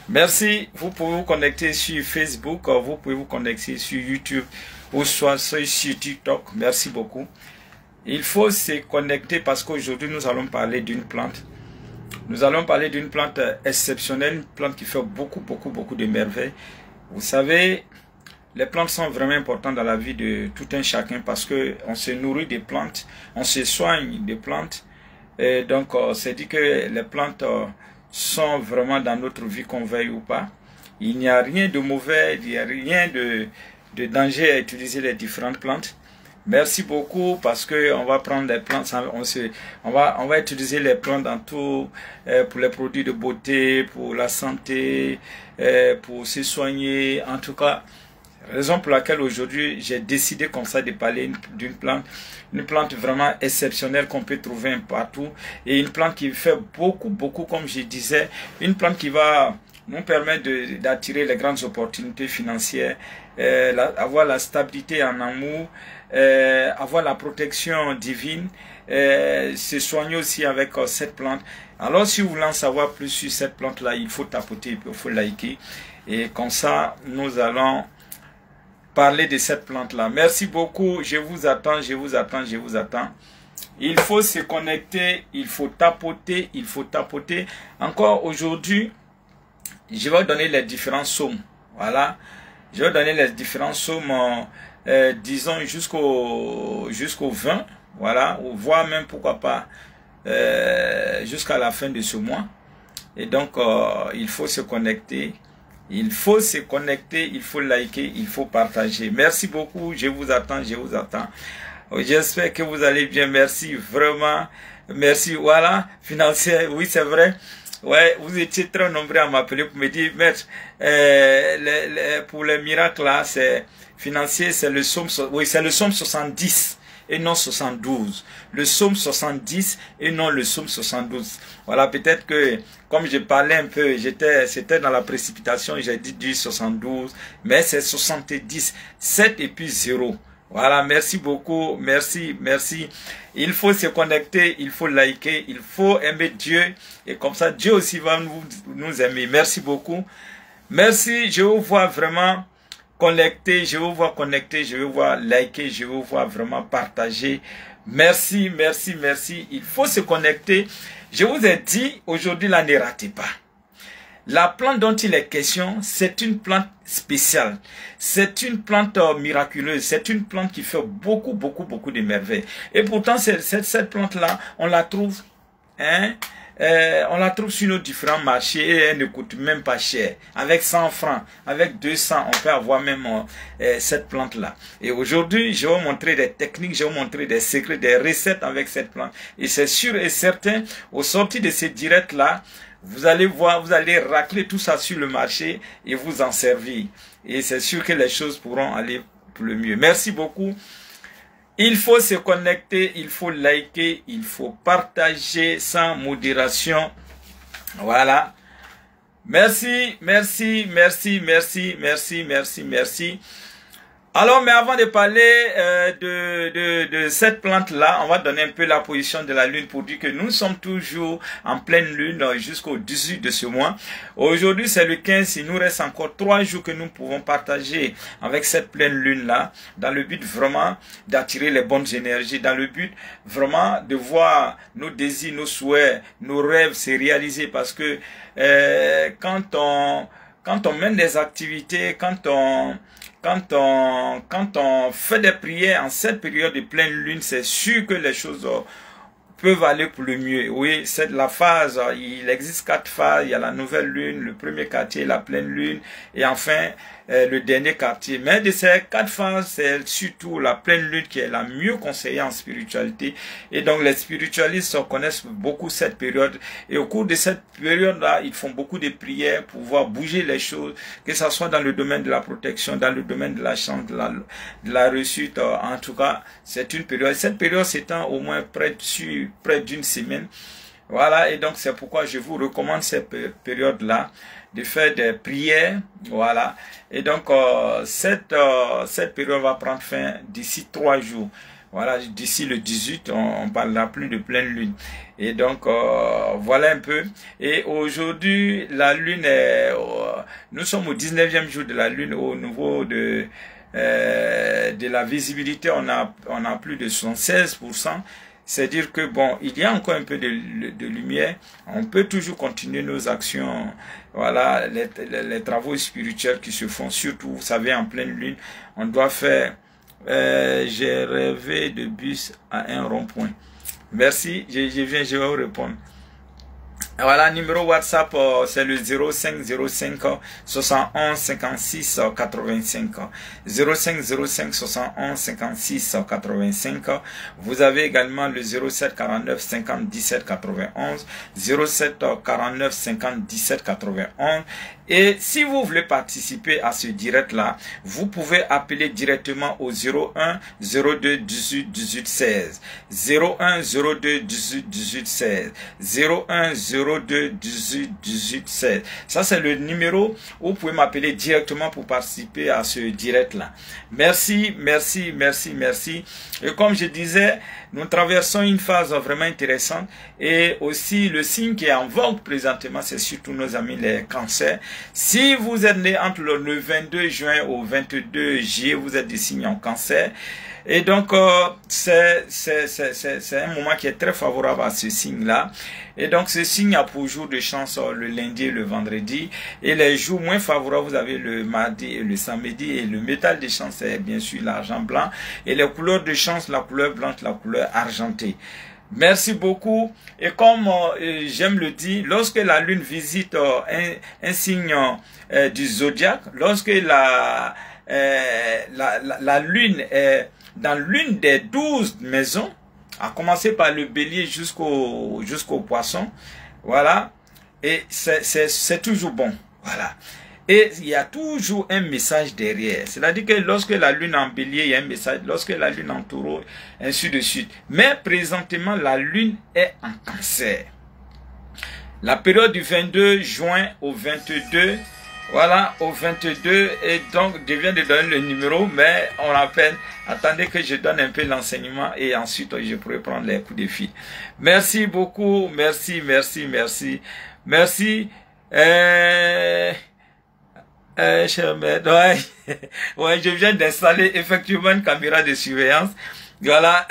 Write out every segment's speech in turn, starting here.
Merci. Vous pouvez vous connecter sur Facebook, vous pouvez vous connecter sur YouTube ou soit sur TikTok. Merci beaucoup. Il faut se connecter parce qu'aujourd'hui nous allons parler d'une plante. Nous allons parler d'une plante exceptionnelle, une plante qui fait beaucoup de merveilles. Vous savez, les plantes sont vraiment importantes dans la vie de tout un chacun parce que on se nourrit des plantes, on se soigne des plantes. Et donc, c'est dit que les plantes sont vraiment dans notre vie, qu'on veuille ou pas. Il n'y a rien de mauvais, il n'y a rien de danger à utiliser les différentes plantes. Merci beaucoup parce que on va prendre les plantes, on va utiliser les plantes dans tout, pour les produits de beauté, pour la santé, pour se soigner. En tout cas, raison pour laquelle aujourd'hui j'ai décidé comme ça de parler d'une plante, une plante vraiment exceptionnelle qu'on peut trouver partout et une plante qui fait beaucoup, comme je disais, une plante qui va nous permettre d'attirer les grandes opportunités financières, avoir la stabilité en amour, avoir la protection divine, se soigner aussi avec cette plante. Alors si vous voulez en savoir plus sur cette plante là, il faut tapoter, il faut liker et comme ça nous allons parler de cette plante là. Merci beaucoup, je vous attends. Il faut se connecter, il faut tapoter, Encore aujourd'hui, je vais donner les différents psaumes. Voilà, je vais donner les différents psaumes, disons jusqu'au 20, voilà, ou voire même pourquoi pas jusqu'à la fin de ce mois. Et donc, il faut se connecter. Il faut liker, il faut partager. Merci beaucoup, je vous attends. J'espère que vous allez bien, merci, vraiment, merci, voilà, financier, oui c'est vrai. Ouais, vous étiez très nombreux à m'appeler pour me dire, maître, pour les miracles là, c'est financier, c'est le psaume, oui, c'est le psaume 70 et non 72. Le psaume 70 et non le psaume 72. Voilà, peut-être que, comme je parlais un peu, c'était dans la précipitation, j'ai dit du 72, mais c'est 70, 7 et puis 0. Voilà, merci beaucoup, merci. Il faut se connecter, il faut liker, il faut aimer Dieu. Et comme ça, Dieu aussi va nous aimer. Merci beaucoup. Merci, je vous vois vraiment connecté, je vous vois liker, je vous vois vraiment partager. Merci. Il faut se connecter. Je vous ai dit, aujourd'hui, là, ne ratez pas. La plante dont il est question, c'est une plante spéciale. C'est une plante miraculeuse. C'est une plante qui fait beaucoup de merveilles. Et pourtant, cette plante-là, on la trouve, on la trouve sur nos différents marchés et elle ne coûte même pas cher. Avec 100 francs, avec 200, on peut avoir même cette plante-là. Et aujourd'hui, je vais vous montrer des techniques, je vais vous montrer des secrets, des recettes avec cette plante. Et c'est sûr et certain, au sortir de ces directs-là, vous allez voir, vous allez racler tout ça sur le marché et vous en servir. Et c'est sûr que les choses pourront aller pour le mieux. Merci beaucoup. Il faut se connecter, il faut liker, il faut partager sans modération. Voilà. Merci. Alors, mais avant de parler de cette plante-là, on va donner un peu la position de la lune pour dire que nous sommes toujours en pleine lune jusqu'au 18 de ce mois. Aujourd'hui, c'est le 15, il nous reste encore 3 jours que nous pouvons partager avec cette pleine lune-là, dans le but vraiment d'attirer les bonnes énergies, dans le but vraiment de voir nos désirs, nos souhaits, nos rêves se réaliser parce que quand on mène des activités, quand on fait des prières en cette période de pleine lune, c'est sûr que les choses peuvent aller pour le mieux. Oui, c'est la phase, il existe 4 phases, il y a la nouvelle lune, le premier quartier, la pleine lune, et enfin le dernier quartier. Mais de ces 4 phases, c'est surtout la pleine lune qui est la mieux conseillée en spiritualité. Et donc les spiritualistes connaissent beaucoup cette période. Et au cours de cette période-là, ils font beaucoup de prières pour voir bouger les choses, que ce soit dans le domaine de la protection, dans le domaine de la chance, de la réussite. En tout cas, c'est une période. Cette période s'étend au moins près d'une semaine. Voilà, et donc c'est pourquoi je vous recommande cette période-là de faire des prières. Voilà, et donc cette période va prendre fin d'ici 3 jours. Voilà, d'ici le 18, on parlera plus de pleine lune. Et donc, voilà un peu. Et aujourd'hui, la lune est... nous sommes au 19e jour de la lune. Au niveau de la visibilité, on a plus de 76%. C'est-à-dire que, bon, il y a encore un peu de lumière. On peut toujours continuer nos actions. Voilà, les travaux spirituels qui se font, surtout, vous savez, en pleine lune. On doit faire... j'ai rêvé de bus à un rond-point. Merci, je vais vous répondre. Voilà, numéro WhatsApp, c'est le 0505 71 56 85. 0505 71 56 85. Vous avez également le 07 49 50 17 91. 07 49 50 17 91. Et si vous voulez participer à ce direct-là, vous pouvez appeler directement au 01 02 18 18 16. 01 02 18 18 16. 01 02 18 18 16. Ça, c'est le numéro où vous pouvez m'appeler directement pour participer à ce direct-là. Merci, merci, merci, merci. Et comme je disais, nous traversons une phase vraiment intéressante. Et aussi, le signe qui est en vogue présentement, c'est surtout nos amis les cancers. Si vous êtes né entre le 22 juin au 22 juillet, vous êtes des signes en cancer. Et donc, c'est un moment qui est très favorable à ce signe-là. Et donc, ce signe a pour jour de chance le lundi et le vendredi. Et les jours moins favorables, vous avez le mardi et le samedi. Et le métal de chance, c'est bien sûr l'argent blanc. Et les couleurs de chance, la couleur blanche, la couleur argentée. Merci beaucoup. Et comme j'aime le dire, lorsque la lune visite un signe du zodiaque, lorsque la lune est dans l'une des 12 maisons, à commencer par le bélier jusqu'au poisson, voilà, et c'est toujours bon, voilà. Et il y a toujours un message derrière. C'est-à-dire que lorsque la lune en bélier, il y a un message. Lorsque la lune en taureau, ainsi de suite. Mais présentement, la lune est en cancer. La période du 22 juin au 22, voilà, au 22. Et donc, je viens de donner le numéro, mais on rappelle, attendez que je donne un peu l'enseignement et ensuite, je pourrai prendre les coups de fil. Merci beaucoup. Merci, merci, merci. Merci. Ouais, je viens d'installer effectivement une caméra de surveillance. Voilà.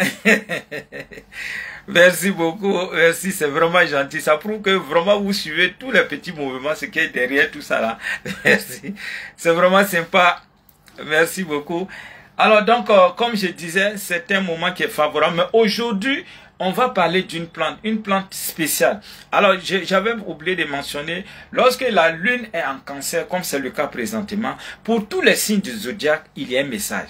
Merci beaucoup. Merci, c'est vraiment gentil. Ça prouve que vraiment vous suivez tous les petits mouvements, ce qui est derrière tout ça là. Merci. C'est vraiment sympa. Merci beaucoup. Alors donc, comme je disais, c'est un moment qui est favorable. Mais aujourd'hui, on va parler d'une plante, une plante spéciale. Alors, j'avais oublié de mentionner, lorsque la lune est en cancer, comme c'est le cas présentement, pour tous les signes du zodiaque, il y a un message.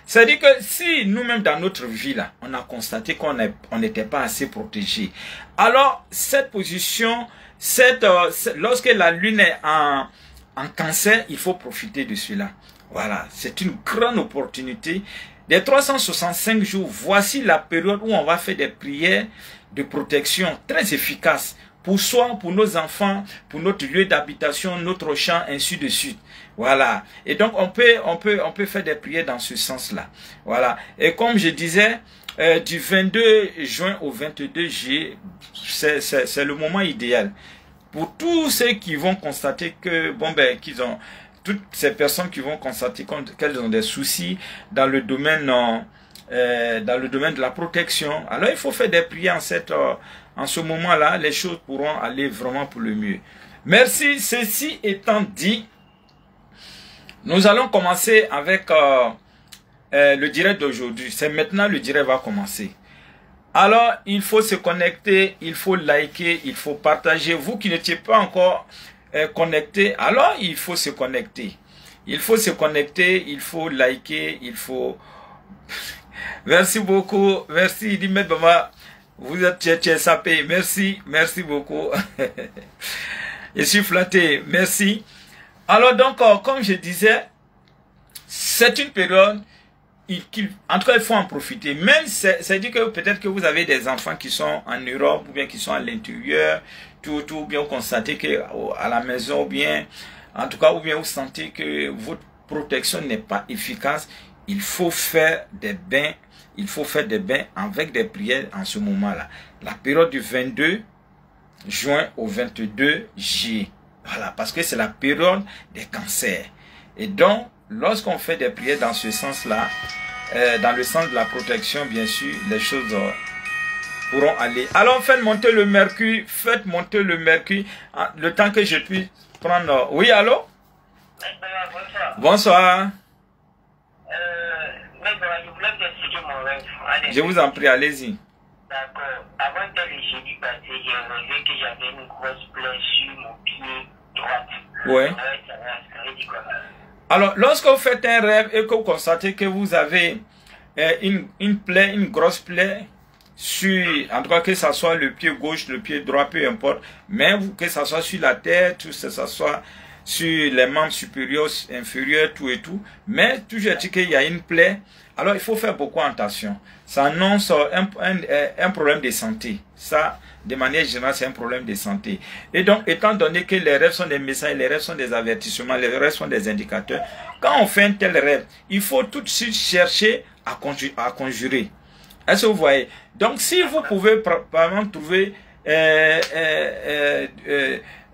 C'est-à-dire que si nous-mêmes dans notre vie, là, on a constaté qu'on n'était pas assez protégé, alors cette position, lorsque la lune est en cancer, il faut profiter de cela. Voilà, c'est une grande opportunité. Des 365 jours, voici la période où on va faire des prières de protection très efficaces pour soi, pour nos enfants, pour notre lieu d'habitation, notre champ, ainsi de suite. Voilà. Et donc, on peut faire des prières dans ce sens-là. Voilà. Et comme je disais, du 22 juin au 22 juillet, c'est le moment idéal. Pour tous ceux qui vont constater que, bon, ben, qu'ils ont... Toutes ces personnes qui vont constater qu'elles ont des soucis dans le domaine de la protection. Alors il faut faire des prières en ce moment-là. Les choses pourront aller vraiment pour le mieux. Merci. Ceci étant dit, nous allons commencer avec le direct d'aujourd'hui. C'est maintenant le direct va commencer. Alors il faut se connecter, il faut liker, il faut partager. Vous qui n'étiez pas encore connecté, alors il faut se connecter. Il faut se connecter, il faut liker, il faut... Merci beaucoup. Merci, Dimet Bama. Vous êtes sapé. Merci, merci beaucoup. Je suis flatté. Merci. Alors donc, comme je disais, c'est une période, en tout cas, il faut en profiter. Même, c'est-à-dire que peut-être que vous avez des enfants qui sont en Europe, ou bien qui sont à l'intérieur, tout bien vous constatez que à la maison, ou bien, en tout cas, ou bien vous sentez que votre protection n'est pas efficace, il faut faire des bains. Il faut faire des bains avec des prières en ce moment-là. La période du 22 juin au 22 juillet. Voilà, parce que c'est la période des cancers. Et donc, lorsqu'on fait des prières dans ce sens-là, dans le sens de la protection, bien sûr, les choses pourront aller. Alors, faites monter le mercure, le temps que je puisse prendre... Oui, allô? Bonsoir. Bonsoir. Je voulais vous expliquer mon rêve. Je vous en prie, allez-y. D'accord. Avant le jeudi passé, j'ai rêvé que j'avais une grosse plaie sur mon pied droit. Ouais. Ça veut dire quoi? Alors, lorsque vous faites un rêve et que vous constatez que vous avez une plaie, une grosse plaie, sur, en tout cas que ce soit le pied gauche, le pied droit, peu importe, mais que ce soit sur la tête, que ce soit sur les membres supérieurs, inférieurs, tout et tout, mais toujours dit qu'il y a une plaie, alors il faut faire beaucoup attention. Ça annonce un problème de santé. Ça, de manière générale, c'est un problème de santé. Et donc, étant donné que les rêves sont des messages, les rêves sont des avertissements, les rêves sont des indicateurs, quand on fait un tel rêve, il faut tout de suite chercher à conjurer. Est-ce que vous voyez? Donc, si vous pouvez, par exemple, trouver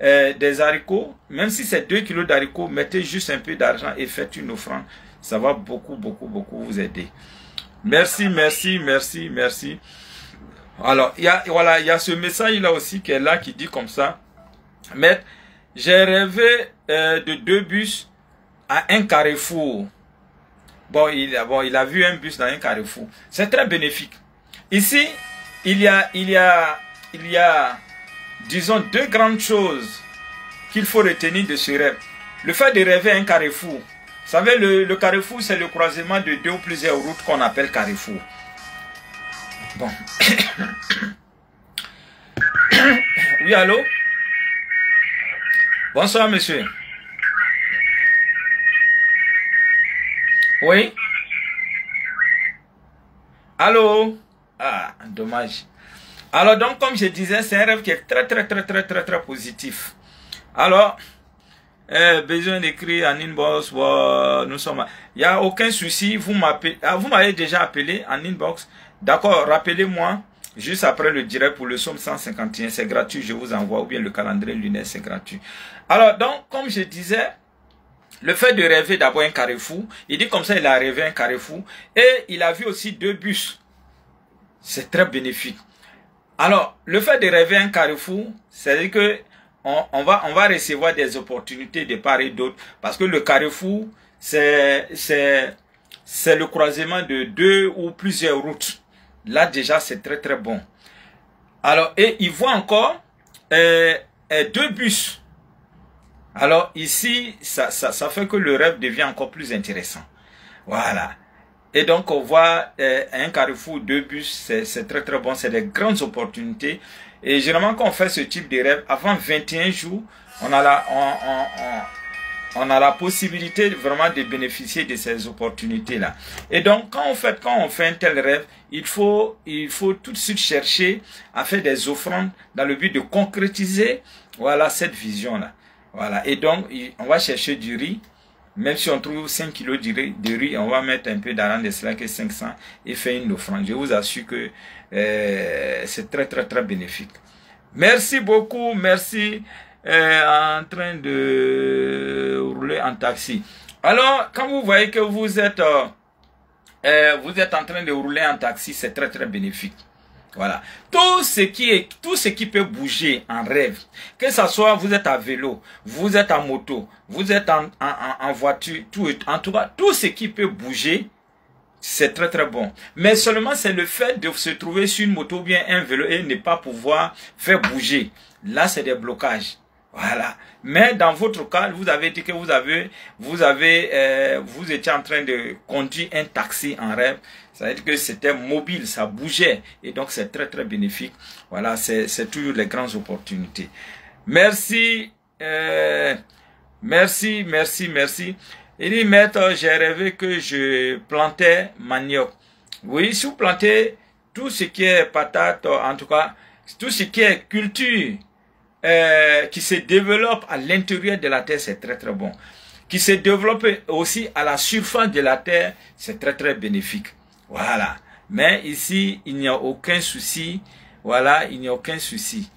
des haricots, même si c'est 2 kilos d'haricots, mettez juste un peu d'argent et faites une offrande. Ça va beaucoup vous aider. Merci. Alors, il y a ce message-là aussi qui est là, qui dit comme ça. Mais j'ai rêvé de 2 bus à un carrefour. Bon, il a vu un bus dans un carrefour. C'est très bénéfique. Ici, il y a, disons, 2 grandes choses qu'il faut retenir de ce rêve. Le fait de rêver un carrefour. Vous savez, le carrefour, c'est le croisement de 2 ou plusieurs routes qu'on appelle carrefour. Bon. Oui, allô? Bonsoir, monsieur. Oui? Allô? Ah, dommage. Alors, donc, comme je disais, c'est un rêve qui est très positif. Alors, besoin d'écrire en inbox, nous sommes... Il n'y a aucun souci, vous m'avez déjà appelé en inbox. D'accord, rappelez-moi, juste après le direct pour le somme 151, c'est gratuit, je vous envoie, ou bien le calendrier lunaire, c'est gratuit. Alors, donc, comme je disais, le fait de rêver d'abord un carrefour, il dit comme ça, il a rêvé un carrefour, et il a vu aussi 2 bus. C'est très bénéfique. Alors, le fait de rêver un carrefour, c'est-à-dire que on va recevoir des opportunités de part et d'autre, parce que le carrefour, c'est le croisement de 2 ou plusieurs routes. Là, déjà, c'est très bon. Alors, et il voit encore 2 bus. Alors, ici, ça fait que le rêve devient encore plus intéressant. Voilà. Et donc, on voit un carrefour, 2 bus, c'est très bon. C'est des grandes opportunités. Et généralement, quand on fait ce type de rêve, avant 21 jours, on a la possibilité vraiment de bénéficier de ces opportunités-là. Et donc, quand on fait un tel rêve, il faut tout de suite chercher à faire des offrandes dans le but de concrétiser, voilà, cette vision-là. Voilà. Et donc, on va chercher du riz. Même si on trouve 5 kilos de riz, on va mettre un peu d'argent de cela que 500 et faire une offrande. Je vous assure que c'est très bénéfique. Merci beaucoup, merci. En train de rouler en taxi. Alors, quand vous voyez que vous êtes en train de rouler en taxi, c'est très bénéfique. Voilà. Tout ce qui peut bouger en rêve, que ce soit vous êtes à vélo, vous êtes en moto, vous êtes en voiture, en tout cas, tout ce qui peut bouger, c'est très bon. Mais seulement c'est le fait de se trouver sur une moto ou bien un vélo et ne pas pouvoir faire bouger. Là, c'est des blocages. Voilà. Mais dans votre cas, vous avez dit que vous étiez en train de conduire un taxi en rêve. Ça veut dire que c'était mobile, ça bougeait. Et donc, c'est très bénéfique. Voilà, c'est toujours les grandes opportunités. Merci. Merci. Il dit, maître, j'ai rêvé que je plantais manioc. Oui, si vous plantez tout ce qui est patate, en tout cas, tout ce qui est culture, qui se développe à l'intérieur de la terre, c'est très bon. qui se développe aussi à la surface de la terre, c'est très très bénéfique. Voilà. Mais ici, il n'y a aucun souci. Voilà, il n'y a aucun souci.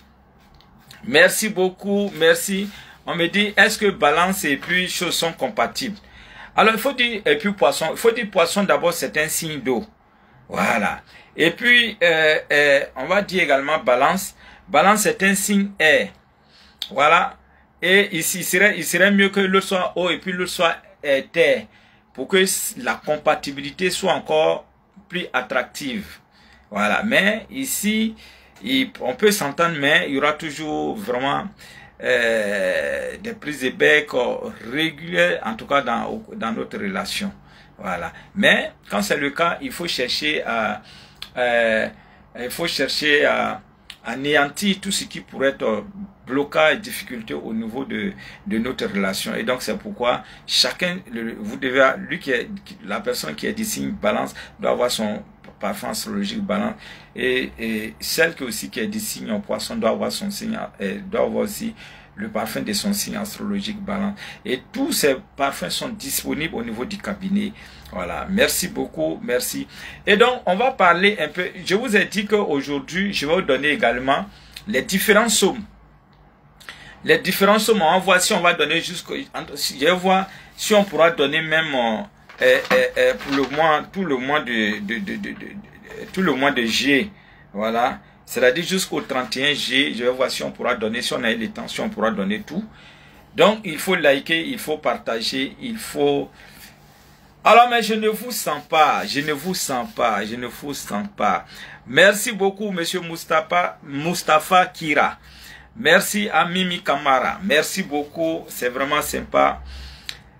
Merci beaucoup, merci. On me dit, est-ce que balance et puis choses sont compatibles? Alors, il faut dire, et puis poisson, il faut dire poisson d'abord, c'est un signe d'eau. Voilà. Et puis, on va dire également balance. Balance, c'est un signe air. Voilà. Et ici, il serait mieux que l'autre soit eau et puis l'autre soit terre. Pour que la compatibilité soit encore plus attractive. Voilà. Mais ici, on peut s'entendre, mais il y aura toujours vraiment des prises de bec régulières, en tout cas dans notre relation. Voilà. Mais quand c'est le cas, il faut chercher à anéantir tout ce qui pourrait être blocage et difficulté au niveau de notre relation. Et donc c'est pourquoi chacun, vous devez, la personne qui est du signe balance doit avoir son parfum astrologique balance, et celle qui est du signe en poisson doit avoir son signe, doit avoir aussi le parfum de son signe astrologique balance. Et tous ces parfums sont disponibles au niveau du cabinet. Voilà, merci beaucoup, merci. Et donc, on va parler un peu, je vous ai dit qu'aujourd'hui, je vais vous donner également les différents psaumes. Les différents psaumes, on va voir si on va donner jusqu'au... Je vais voir si on pourra donner même pour le mois, tout le mois de G. Voilà. C'est-à-dire jusqu'au 31 G, je vais voir si on pourra donner, si on a eu le temps, si on pourra donner tout. Donc, il faut liker, il faut partager, il faut... Alors, mais je ne vous sens pas, je ne vous sens pas, je ne vous sens pas. Merci beaucoup, monsieur Mustapha Kira. Merci à Mimi Kamara. Merci beaucoup, c'est vraiment sympa.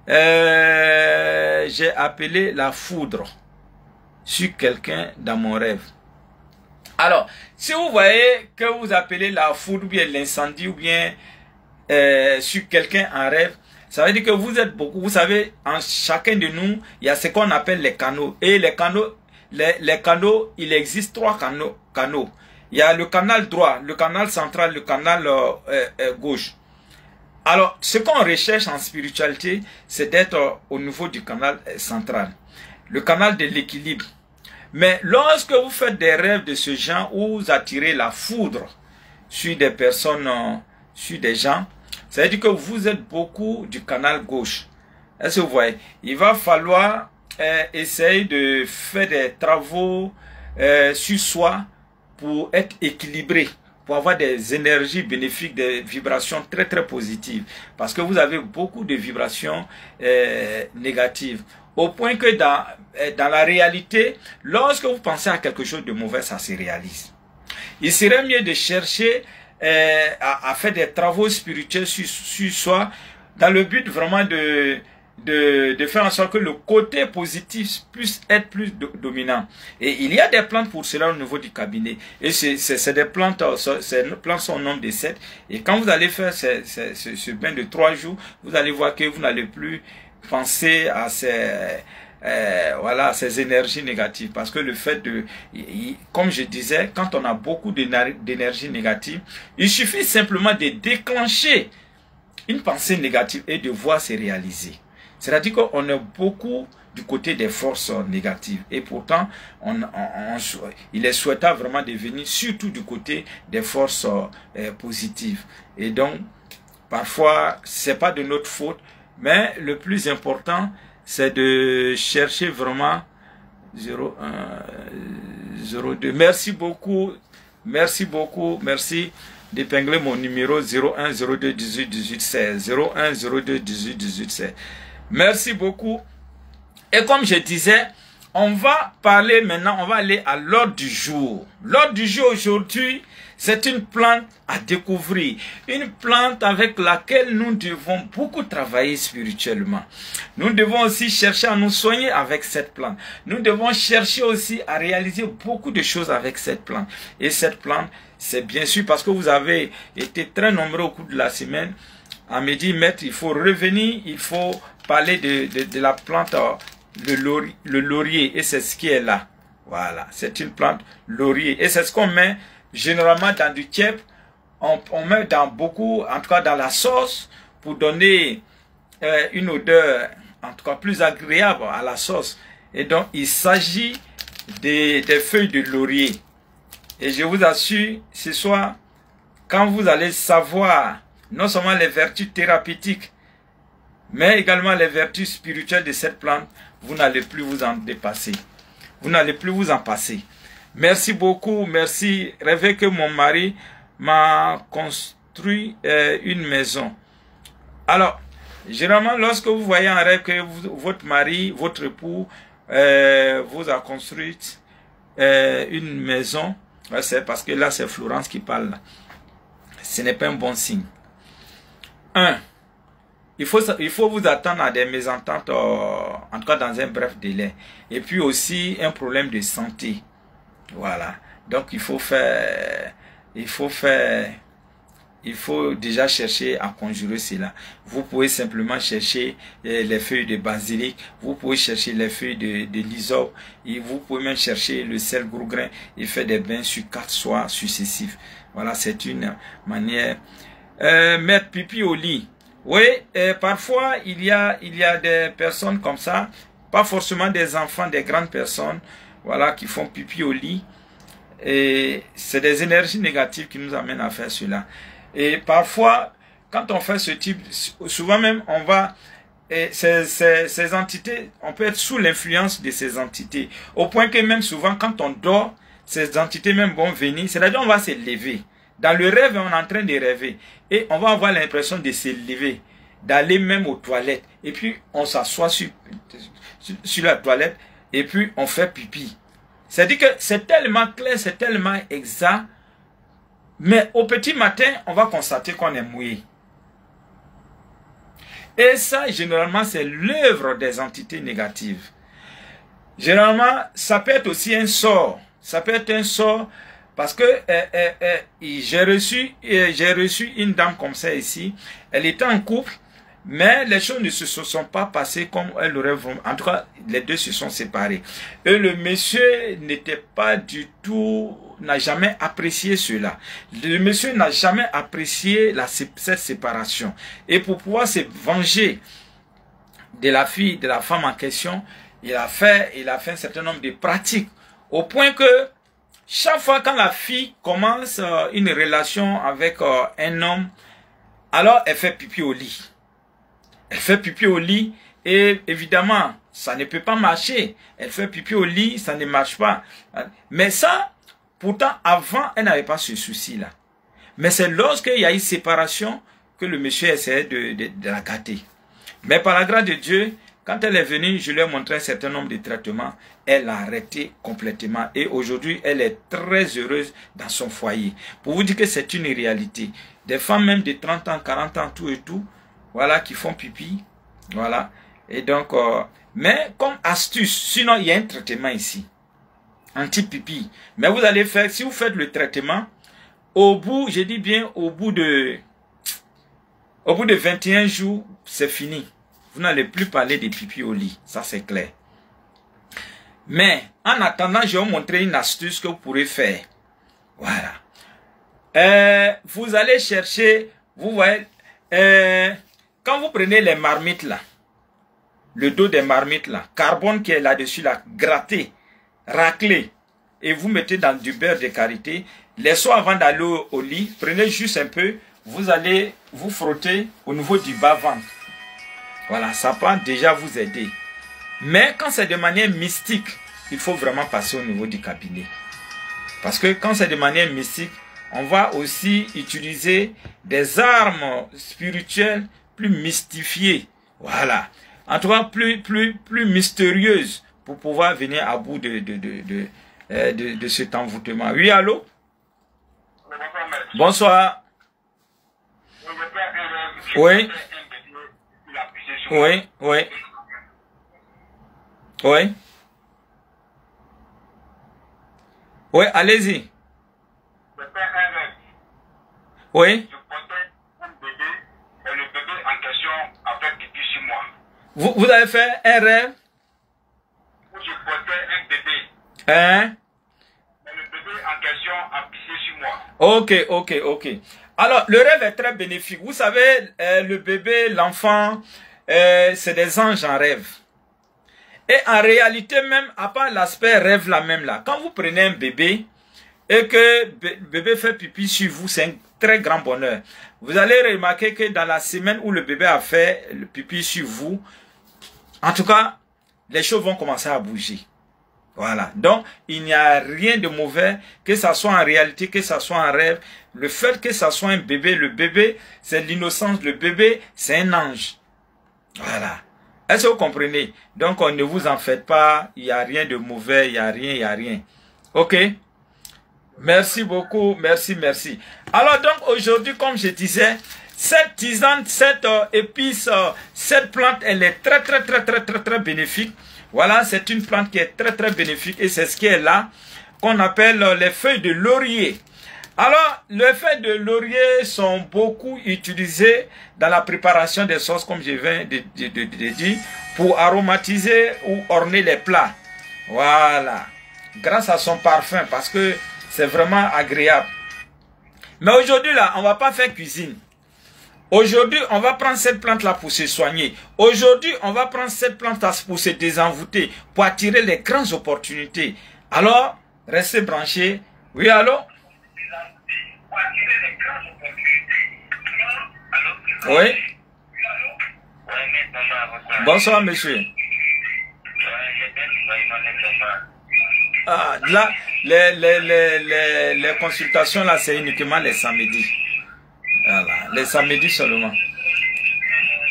J'ai appelé la foudre sur quelqu'un dans mon rêve. Alors, si vous voyez que vous appelez la foudre, ou bien l'incendie, ou bien sur quelqu'un en rêve, ça veut dire que vous êtes beaucoup. Vous savez, en chacun de nous, il y a ce qu'on appelle les canaux. Et les canaux, il existe 3 canaux. Il y a le canal droit, le canal central, le canal gauche. Alors, ce qu'on recherche en spiritualité, c'est d'être au niveau du canal central. Le canal de l'équilibre. Mais lorsque vous faites des rêves de ce genre où vous attirez la foudre sur des personnes, sur des gens, ça veut dire que vous êtes beaucoup du canal gauche. Est-ce que vous voyez? Il va falloir essayer de faire des travaux sur soi pour être équilibré, pour avoir des énergies bénéfiques, des vibrations très très positives. Parce que vous avez beaucoup de vibrations négatives. Au point que dans la réalité, lorsque vous pensez à quelque chose de mauvais, ça se réalise. Il serait mieux de chercher à faire des travaux spirituels sur soi, dans le but vraiment de faire en sorte que le côté positif puisse être plus dominant. Et il y a des plantes pour cela au niveau du cabinet. Et c'est des plantes, ces plantes sont au nombre de 7. Et quand vous allez faire ce bain de 3 jours, vous allez voir que vous n'allez plus penser à ces énergies négatives. Parce que le fait comme je disais, quand on a beaucoup d'énergie négative, il suffit simplement de déclencher une pensée négative et de voir se réaliser. C'est-à-dire qu'on est beaucoup du côté des forces négatives. Et pourtant, il est souhaitable vraiment de venir surtout du côté des forces positives. Et donc, parfois, c'est pas de notre faute, mais le plus important, c'est de chercher vraiment 01, 02. Merci beaucoup, merci d'épingler mon numéro 01 02 18 18 16. 01 02 18 18 16. Merci beaucoup. Et comme je disais, on va parler maintenant, on va aller à l'ordre du jour. L'ordre du jour aujourd'hui, c'est une plante à découvrir. Une plante avec laquelle nous devons beaucoup travailler spirituellement. Nous devons aussi chercher à nous soigner avec cette plante. Nous devons chercher aussi à réaliser beaucoup de choses avec cette plante. Et cette plante, c'est bien sûr parce que vous avez été très nombreux au cours de la semaine à me dire, maître, il faut revenir, il faut parler de la plante, le laurier, et c'est ce qui est là. Voilà, c'est une plante laurier. Et c'est ce qu'on met généralement dans du tiep. On met dans beaucoup, en tout cas dans la sauce, pour donner une odeur, en tout cas plus agréable à la sauce. Et donc, il s'agit des feuilles de laurier. Et je vous assure, ce soir, quand vous allez savoir non seulement les vertus thérapeutiques, mais également les vertus spirituelles de cette plante, vous n'allez plus vous en dépasser. Vous n'allez plus vous en passer. Merci beaucoup, merci. Rêvez que mon mari m'a construit une maison. Alors, généralement, lorsque vous voyez un rêve que votre mari, votre époux, vous a construit une maison, c'est parce que là, c'est Florence qui parle. Ce n'est pas un bon signe. Il faut vous attendre à des mésententes, en tout cas dans un bref délai. Et puis aussi un problème de santé. Voilà. Donc il faut déjà chercher à conjurer cela. Vous pouvez simplement chercher les feuilles de basilic, vous pouvez chercher les feuilles de l'hysope, et vous pouvez même chercher le sel gros grain et faire des bains sur 4 soirs successifs. Voilà, c'est une manière. Mettre pipi au lit. Oui, parfois il y a des personnes comme ça, pas forcément des enfants, des grandes personnes, voilà, qui font pipi au lit. Et c'est des énergies négatives qui nous amènent à faire cela. Et parfois, quand on fait ce type, souvent même, on va, et ces entités, on peut être sous l'influence de ces entités. Au point que même souvent, quand on dort, ces entités même vont venir, c'est-à-dire on va se lever. Dans le rêve, on est en train de rêver. Et on va avoir l'impression de se lever, d'aller même aux toilettes. Et puis, on s'assoit sur la toilette, et puis on fait pipi. C'est-à-dire que c'est tellement clair, c'est tellement exact. Mais au petit matin, on va constater qu'on est mouillé. Et ça, généralement, c'est l'œuvre des entités négatives. Généralement, ça peut être aussi un sort. Ça peut être un sort parce que j'ai reçu une dame comme ça ici. Elle était en couple, mais les choses ne se sont pas passées comme elle aurait voulu. En tout cas, les deux se sont séparés. Et le monsieur n'était pas du tout, n'a jamais apprécié cela. Le monsieur n'a jamais apprécié cette séparation. Et pour pouvoir se venger de la fille, de la femme en question, il a fait un certain nombre de pratiques. Au point que chaque fois quand la fille commence une relation avec un homme, alors elle fait pipi au lit. Elle fait pipi au lit et évidemment, ça ne peut pas marcher. Elle fait pipi au lit, ça ne marche pas. Mais ça, pourtant, avant, elle n'avait pas ce souci-là. Mais c'est lorsqu'il y a eu séparation que le monsieur essayait de la gâter. Mais par la grâce de Dieu, quand elle est venue, je lui ai montré un certain nombre de traitements. Elle a arrêté complètement. Et aujourd'hui, elle est très heureuse dans son foyer. Pour vous dire que c'est une réalité. Des femmes même de 30 ans, 40 ans, tout et tout, voilà, qui font pipi. Voilà. Et donc, mais comme astuce, sinon il y a un traitement ici. Anti-pipi. Mais vous allez faire, si vous faites le traitement, au bout, je dis bien, au bout de 21 jours, c'est fini. Vous n'allez plus parler de pipi au lit. Ça, c'est clair. Mais, en attendant, je vais vous montrer une astuce que vous pourrez faire. Voilà. Vous allez chercher, vous voyez, quand vous prenez les marmites là, le dos des marmites là, carbone qui est là-dessus là, gratté, raclé, et vous mettez dans du beurre de karité, les soirs avant d'aller au lit, prenez juste un peu, vous allez vous frotter au niveau du bas-ventre. Voilà, ça peut déjà vous aider. Mais quand c'est de manière mystique, il faut vraiment passer au niveau du cabinet. Parce que quand c'est de manière mystique, on va aussi utiliser des armes spirituelles plus mystifiées. Voilà. En tout cas, plus mystérieuses pour pouvoir venir à bout de cet envoûtement. Oui, allô? Bonsoir. Oui. Oui, oui. Oui. Oui, allez-y. Oui. Vous avez fait un rêve? Où je portais un bébé. Hein? Mais le bébé en question a pissé sur moi. Ok. Alors, le rêve est très bénéfique. Vous savez, le bébé, l'enfant, c'est des anges en rêve. Et en réalité même, à part l'aspect rêve là même là, quand vous prenez un bébé et que bébé fait pipi sur vous, c'est un très grand bonheur. Vous allez remarquer que dans la semaine où le bébé a fait le pipi sur vous, en tout cas, les choses vont commencer à bouger. Voilà. Donc, il n'y a rien de mauvais, que ça soit en réalité, que ça soit en rêve. Le fait que ça soit un bébé, le bébé, c'est l'innocence. Le bébé, c'est un ange. Voilà. Est-ce que vous comprenez? Donc, ne vous en faites pas. Il n'y a rien de mauvais. Il n'y a rien, il n'y a rien. OK? Merci beaucoup. Merci, merci. Alors, donc, aujourd'hui, comme je disais, cette tisane, cette épice, cette plante, elle est très bénéfique. Voilà, c'est une plante qui est très bénéfique et c'est ce qui est là, qu'on appelle les feuilles de laurier. Alors, les feuilles de laurier sont beaucoup utilisées dans la préparation des sauces, comme je viens de dire, pour aromatiser ou orner les plats. Voilà, grâce à son parfum, parce que c'est vraiment agréable. Mais aujourd'hui, là, on ne va pas faire cuisine. Aujourd'hui, on va prendre cette plante-là pour se soigner. Aujourd'hui, on va prendre cette plante-là pour se désenvoûter, pour attirer les grandes opportunités. Alors, restez branchés. Oui, allô? Oui? Bonsoir, monsieur. Ah, là, les consultations, là, c'est uniquement les samedis. Voilà, les samedis seulement.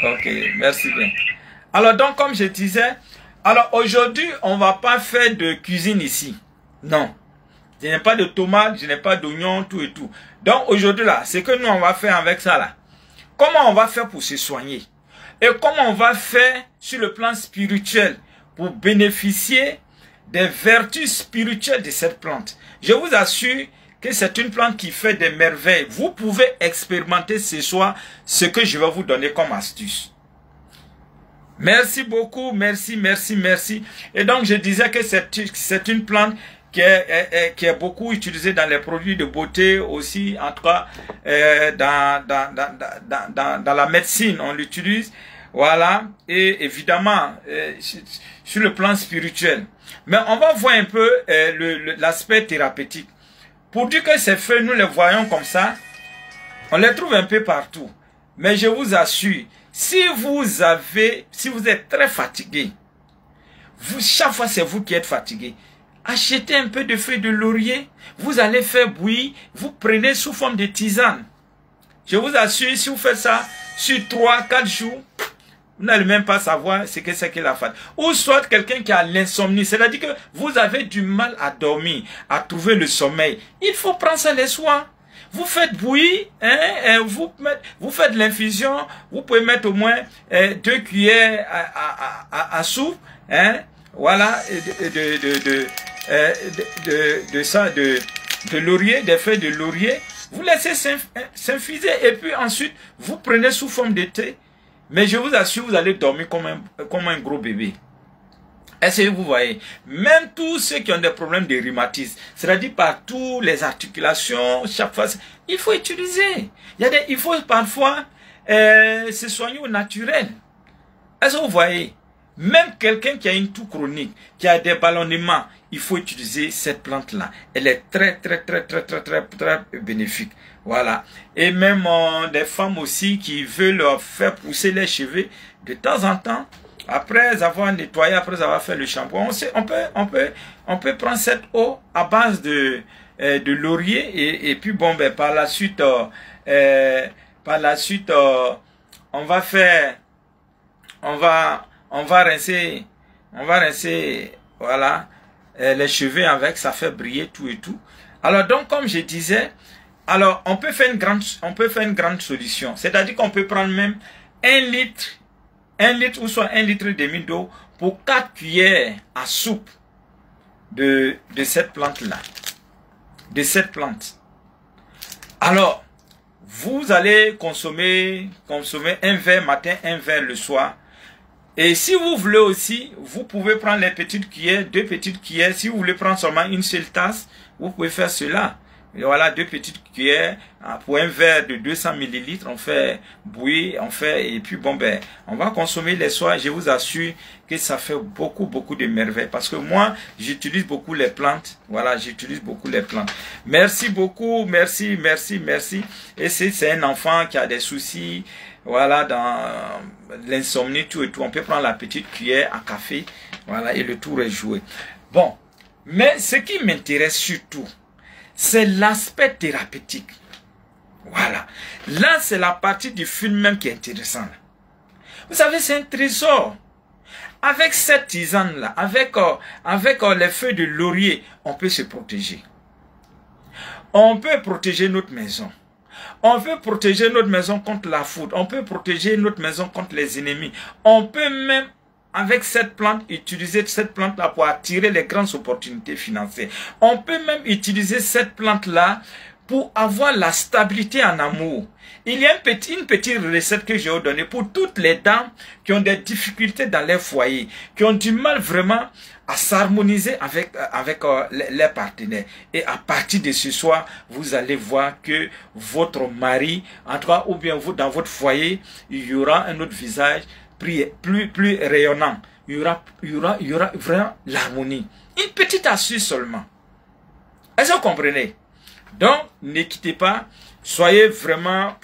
Ok, merci bien. Alors donc, comme je disais, alors aujourd'hui, on ne va pas faire de cuisine ici. Non. Je n'ai pas de tomates, je n'ai pas d'oignons, tout et tout. Donc aujourd'hui là, ce que nous on va faire avec ça là, comment on va faire pour se soigner? Et comment on va faire sur le plan spirituel pour bénéficier des vertus spirituelles de cette plante? Je vous assure que c'est une plante qui fait des merveilles. Vous pouvez expérimenter ce soir ce que je vais vous donner comme astuce. Merci beaucoup, merci, merci, merci. Et donc je disais que c'est une plante qui est beaucoup utilisée dans les produits de beauté aussi, en tout cas dans la médecine, on l'utilise. Voilà, et évidemment sur le plan spirituel. Mais on va voir un peu l'aspect thérapeutique. Pour dire que ces feuilles, nous les voyons comme ça, on les trouve un peu partout. Mais je vous assure, si vous êtes très fatigué, chaque fois c'est vous qui êtes fatigué, achetez un peu de feuilles de laurier, vous allez faire bouillir, vous prenez sous forme de tisane. Je vous assure, si vous faites ça sur 3-4 jours, vous n'allez même pas savoir ce que c'est que la fatigue. Ou soit quelqu'un qui a l'insomnie, c'est-à-dire que vous avez du mal à dormir, à trouver le sommeil. Il faut prendre ça les soirs. Vous faites bouillir, hein, vous faites l'infusion, vous pouvez mettre au moins 2 cuillères à soupe, hein, voilà, de laurier, des feuilles de laurier. Vous laissez s'infuser et puis ensuite vous prenez sous forme de thé. Mais je vous assure, vous allez dormir comme un gros bébé. Est-ce que vous voyez? Même tous ceux qui ont des problèmes de rhumatisme, c'est-à-dire partout, les articulations, chaque fois, il faut utiliser. Il faut parfois se soigner au naturel. Est-ce que vous voyez? Même quelqu'un qui a une toux chronique, qui a des ballonnements, il faut utiliser cette plante-là. Elle est très bénéfique. Voilà. Et même des femmes aussi qui veulent faire pousser les cheveux de temps en temps, après avoir nettoyé, après avoir fait le shampoing, on peut prendre cette eau à base de laurier et puis bon, ben, par la suite, on va rincer, voilà, les cheveux avec, ça fait briller tout et tout. Alors donc, comme je disais, alors on peut faire une grande solution. C'est-à-dire qu'on peut prendre même 1 litre ou soit 1,5 litre d'eau pour 4 cuillères à soupe de cette plante-là. De cette plante. Alors, vous allez consommer un verre matin, un verre le soir. Et si vous voulez aussi, vous pouvez prendre les petites cuillères, 2 petites cuillères. Si vous voulez prendre seulement une seule tasse, vous pouvez faire cela. Et voilà, 2 petites cuillères pour un verre de 200 millilitres. On fait bouillir, on fait, et puis bon ben, on va consommer les soirs. Je vous assure que ça fait beaucoup de merveilles. Parce que moi, j'utilise beaucoup les plantes. Voilà, j'utilise beaucoup les plantes. Merci beaucoup, merci. Et c'est un enfant qui a des soucis, voilà, dans l'insomnie, tout et tout. On peut prendre la petite cuillère à café, voilà, et le tour est joué. Bon, mais ce qui m'intéresse surtout, c'est l'aspect thérapeutique. Voilà. Là, c'est la partie du film même qui est intéressante. Vous savez, c'est un trésor. Avec cette tisane-là, avec les feuilles de laurier, on peut se protéger. On peut protéger notre maison. On peut protéger notre maison contre la foudre. On peut protéger notre maison contre les ennemis. On peut même, avec cette plante, utiliser cette plante-là pour attirer les grandes opportunités financières. On peut même utiliser cette plante-là pour avoir la stabilité en amour. Il y a une petite recette que je vais vous donner pour toutes les dames qui ont des difficultés dans leur foyer, qui ont du mal vraiment à s'harmoniser avec les partenaires. Et à partir de ce soir, vous allez voir que votre mari, en tout cas, ou bien vous, dans votre foyer, il y aura un autre visage plus rayonnant. Il y aura vraiment l'harmonie. Une petite astuce seulement. Est-ce que vous comprenez? Donc, ne quittez pas. Soyez vraiment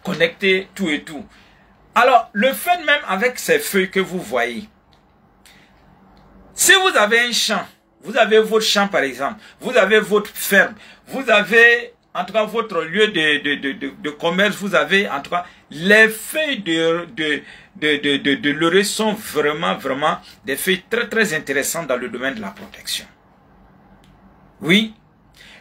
connectés, tout et tout. Alors, le fait même avec ces feuilles que vous voyez, si vous avez un champ, vous avez votre champ par exemple, vous avez votre ferme, vous avez en tout cas votre lieu de commerce, vous avez en tout cas les feuilles de laurier sont vraiment des feuilles très intéressantes dans le domaine de la protection. Oui,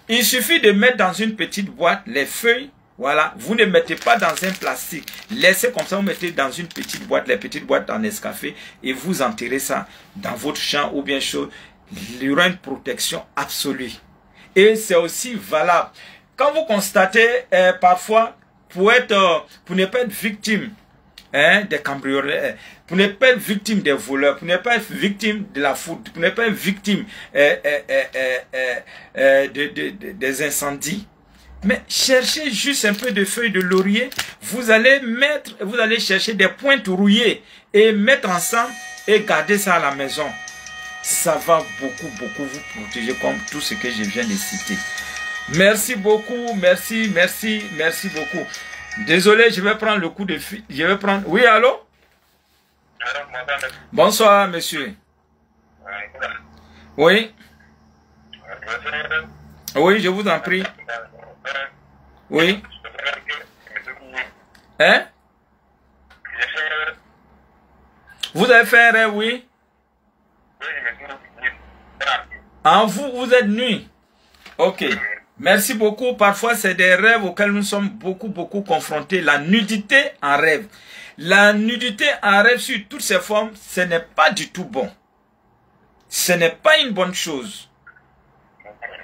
il suffit de mettre dans une petite boîte les feuilles. Voilà, vous ne mettez pas dans un plastique. Laissez comme ça, vous mettez dans une petite boîte, les petites boîtes en Nescafé et vous enterrez ça dans votre champ ou bien chaud. Il y aura une protection absolue. Et c'est aussi valable. Quand vous constatez parfois, pour ne pas être victime des cambrioleurs, pour ne pas être victime des voleurs, pour ne pas être victime de la foudre, pour ne pas être victime des incendies. Mais cherchez juste un peu de feuilles de laurier. Vous allez chercher des pointes rouillées et mettre ensemble et garder ça à la maison. Ça va beaucoup vous protéger comme tout ce que je viens de citer. Merci beaucoup, merci beaucoup. Désolé, je vais prendre le coup de fil. Je vais prendre. Oui, allô? Bonsoir, monsieur. Oui. Oui, je vous en prie. Oui. Hein? Vous avez fait un rêve, oui? En vous êtes nuit. Ok. Merci beaucoup. Parfois, c'est des rêves auxquels nous sommes beaucoup confrontés. La nudité en rêve. La nudité en rêve sur toutes ses formes, ce n'est pas du tout bon. Ce n'est pas une bonne chose.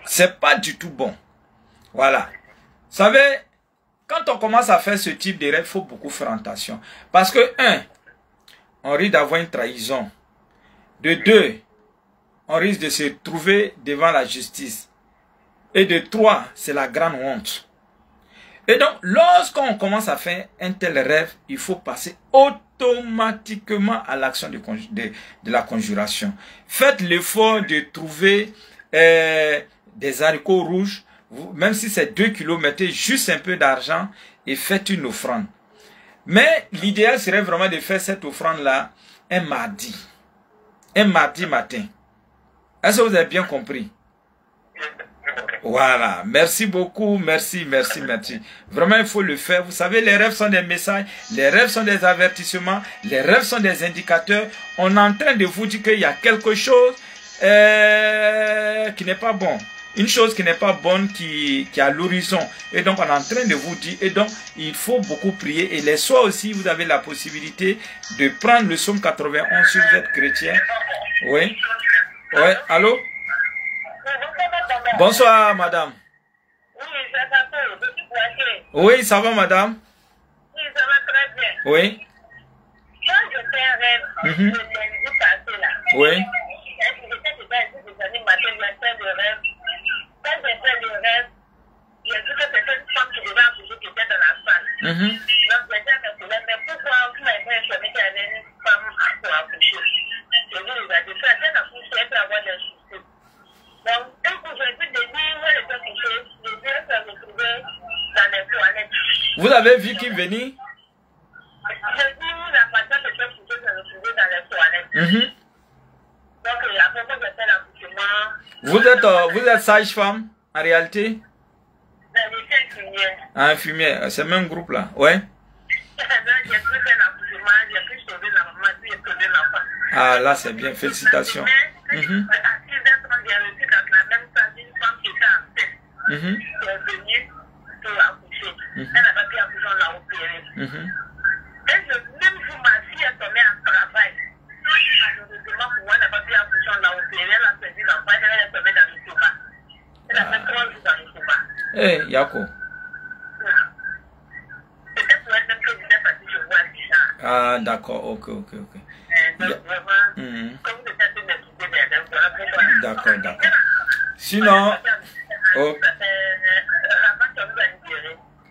C'est pas du tout bon. Voilà. Vous savez, quand on commence à faire ce type de rêve, il faut beaucoup faire attention. Parce que, 1, on risque d'avoir une trahison. De 2, on risque de se trouver devant la justice. Et de 3, c'est la grande honte. Et donc, lorsqu'on commence à faire un tel rêve, il faut passer automatiquement à l'action de la conjuration. Faites l'effort de trouver des haricots rouges, même si c'est 2 kilos, mettez juste un peu d'argent et faites une offrande. Mais l'idéal serait vraiment de faire cette offrande-là un mardi matin. Est-ce que vous avez bien compris? Voilà, merci beaucoup, merci. Vraiment, il faut le faire. Vous savez, les rêves sont des messages, les rêves sont des avertissements, les rêves sont des indicateurs. On est en train de vous dire qu'il y a quelque chose qui n'est pas bon. Une chose qui n'est pas bonne qui est à l'horizon. Et donc, on est en train de vous dire, et donc, il faut beaucoup prier. Et les soirs aussi, vous avez la possibilité de prendre le psaume 91 si vous êtes chrétien. Oui. Oui, allô? Bonsoir, madame. Oui, ça va, madame? Oui, ça va très bien. Oui. Quand je fais un rêve, le lundi passé là. Oui. J'étais dedans, matin, je fais de rêve. Quand j'ai femme qui devait accoucher qui était dans la salle. Donc, j'ai dit à mes collègues, mais pourquoi vous m'avez pas informé qu'il y avait une femme pour accoucher? Je lui ai dit, ça, elle accouche, elle peut avoir des soucis. Donc, dès que j'ai vu des nuits où elle était couchée, je lui ai fait retrouver dans les toilettes. Vous avez vu qui venait? J'ai vu où la patiente était couchée, se retrouver dans les toilettes. Donc, après, quand j'ai fait l'accouchement... Vous êtes sage-femme, en réalité? J'étais infirmière. Ah, infirmière, c'est le même groupe là, ouais? J'ai pu faire l'accouchement, j'ai pu sauver la maman, j'ai sauvé l'enfant. Ah, là, c'est bien, félicitations. À 6h30, j'ai reçu dans la même salle une femme qui était enceinte. Qui est venue pour accoucher. Elle n'a pas pu accoucher, on l'a opérée. Et même pour ma fille, elle tombait en travail. Malheureusement, pour moi, elle n'a pas pu accoucher, on l'a opérée. Elle a perdu l'enfant, elle est tombée dans le coma. Elle a fait 3 jours dans le coma. Eh, Yako. Peut-être pour elle même que j'étais partie chez moi. Ah, d'accord, ok. Donc, vraiment, comme vous êtes un peu m'expliquer, D'accord. Sinon,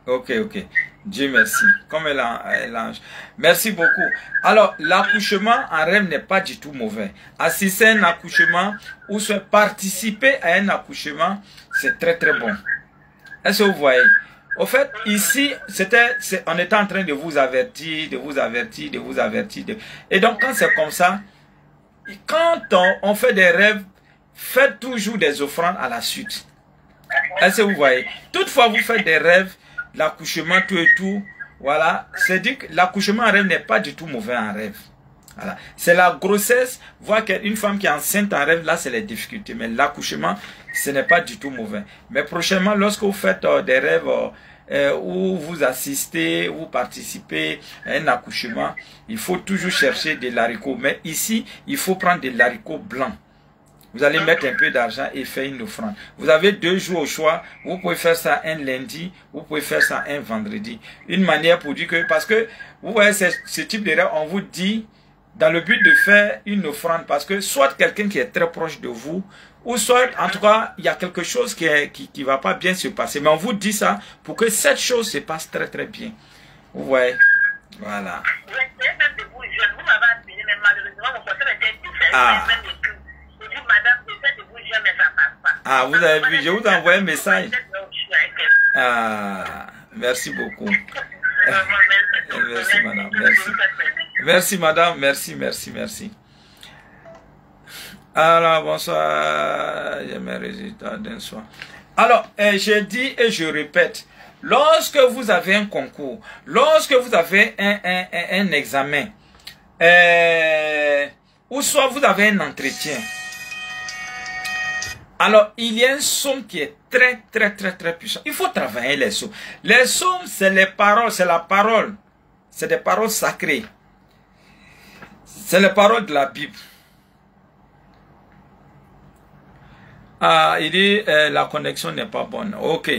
ok. Dieu merci. Comme elle a... Merci beaucoup. Alors, l'accouchement en rêve n'est pas du tout mauvais. Assister à un accouchement ou se participer à un accouchement, c'est très très bon. Est-ce que vous voyez? Au fait, ici, on était en train de vous avertir. Et donc, quand c'est comme ça, quand on fait des rêves, faites toujours des offrandes à la suite. Est-ce que vous voyez? Toutefois, vous faites des rêves, l'accouchement, tout et tout. Voilà. C'est dit que l'accouchement en rêve n'est pas du tout mauvais en rêve. Voilà. C'est la grossesse, voir qu'une femme qui est enceinte en rêve, là, c'est les difficultés. Mais l'accouchement, ce n'est pas du tout mauvais. Mais prochainement, lorsque vous faites des rêves où vous assistez, vous participez à un accouchement, il faut toujours chercher des haricots. Mais ici, il faut prendre des haricots blancs. Vous allez mettre un peu d'argent et faire une offrande. Vous avez 2 jours au choix. Vous pouvez faire ça un lundi, vous pouvez faire ça un vendredi. Une manière pour dire que, parce que, vous voyez, ce type de rêve, on vous dit, dans le but de faire une offrande, parce que soit quelqu'un qui est très proche de vous, ou soit, en tout cas, il y a quelque chose qui va pas bien se passer. Mais on vous dit ça pour que cette chose se passe très très bien. Vous voyez? Voilà. Ah, vous avez vu, je vous ai envoyé un message. Ah, merci beaucoup. Merci madame, merci. Merci madame, merci. Alors, bonsoir, j'ai mes résultats d'un soir. Alors, je dis et je répète, lorsque vous avez un concours, lorsque vous avez un examen, ou soit vous avez un entretien, alors il y a une somme qui est très puissante. Il faut travailler les sommes. Les sommes, c'est les paroles, c'est la parole. C'est des paroles sacrées. C'est les paroles de la Bible. Ah, il dit la connexion n'est pas bonne. Ok.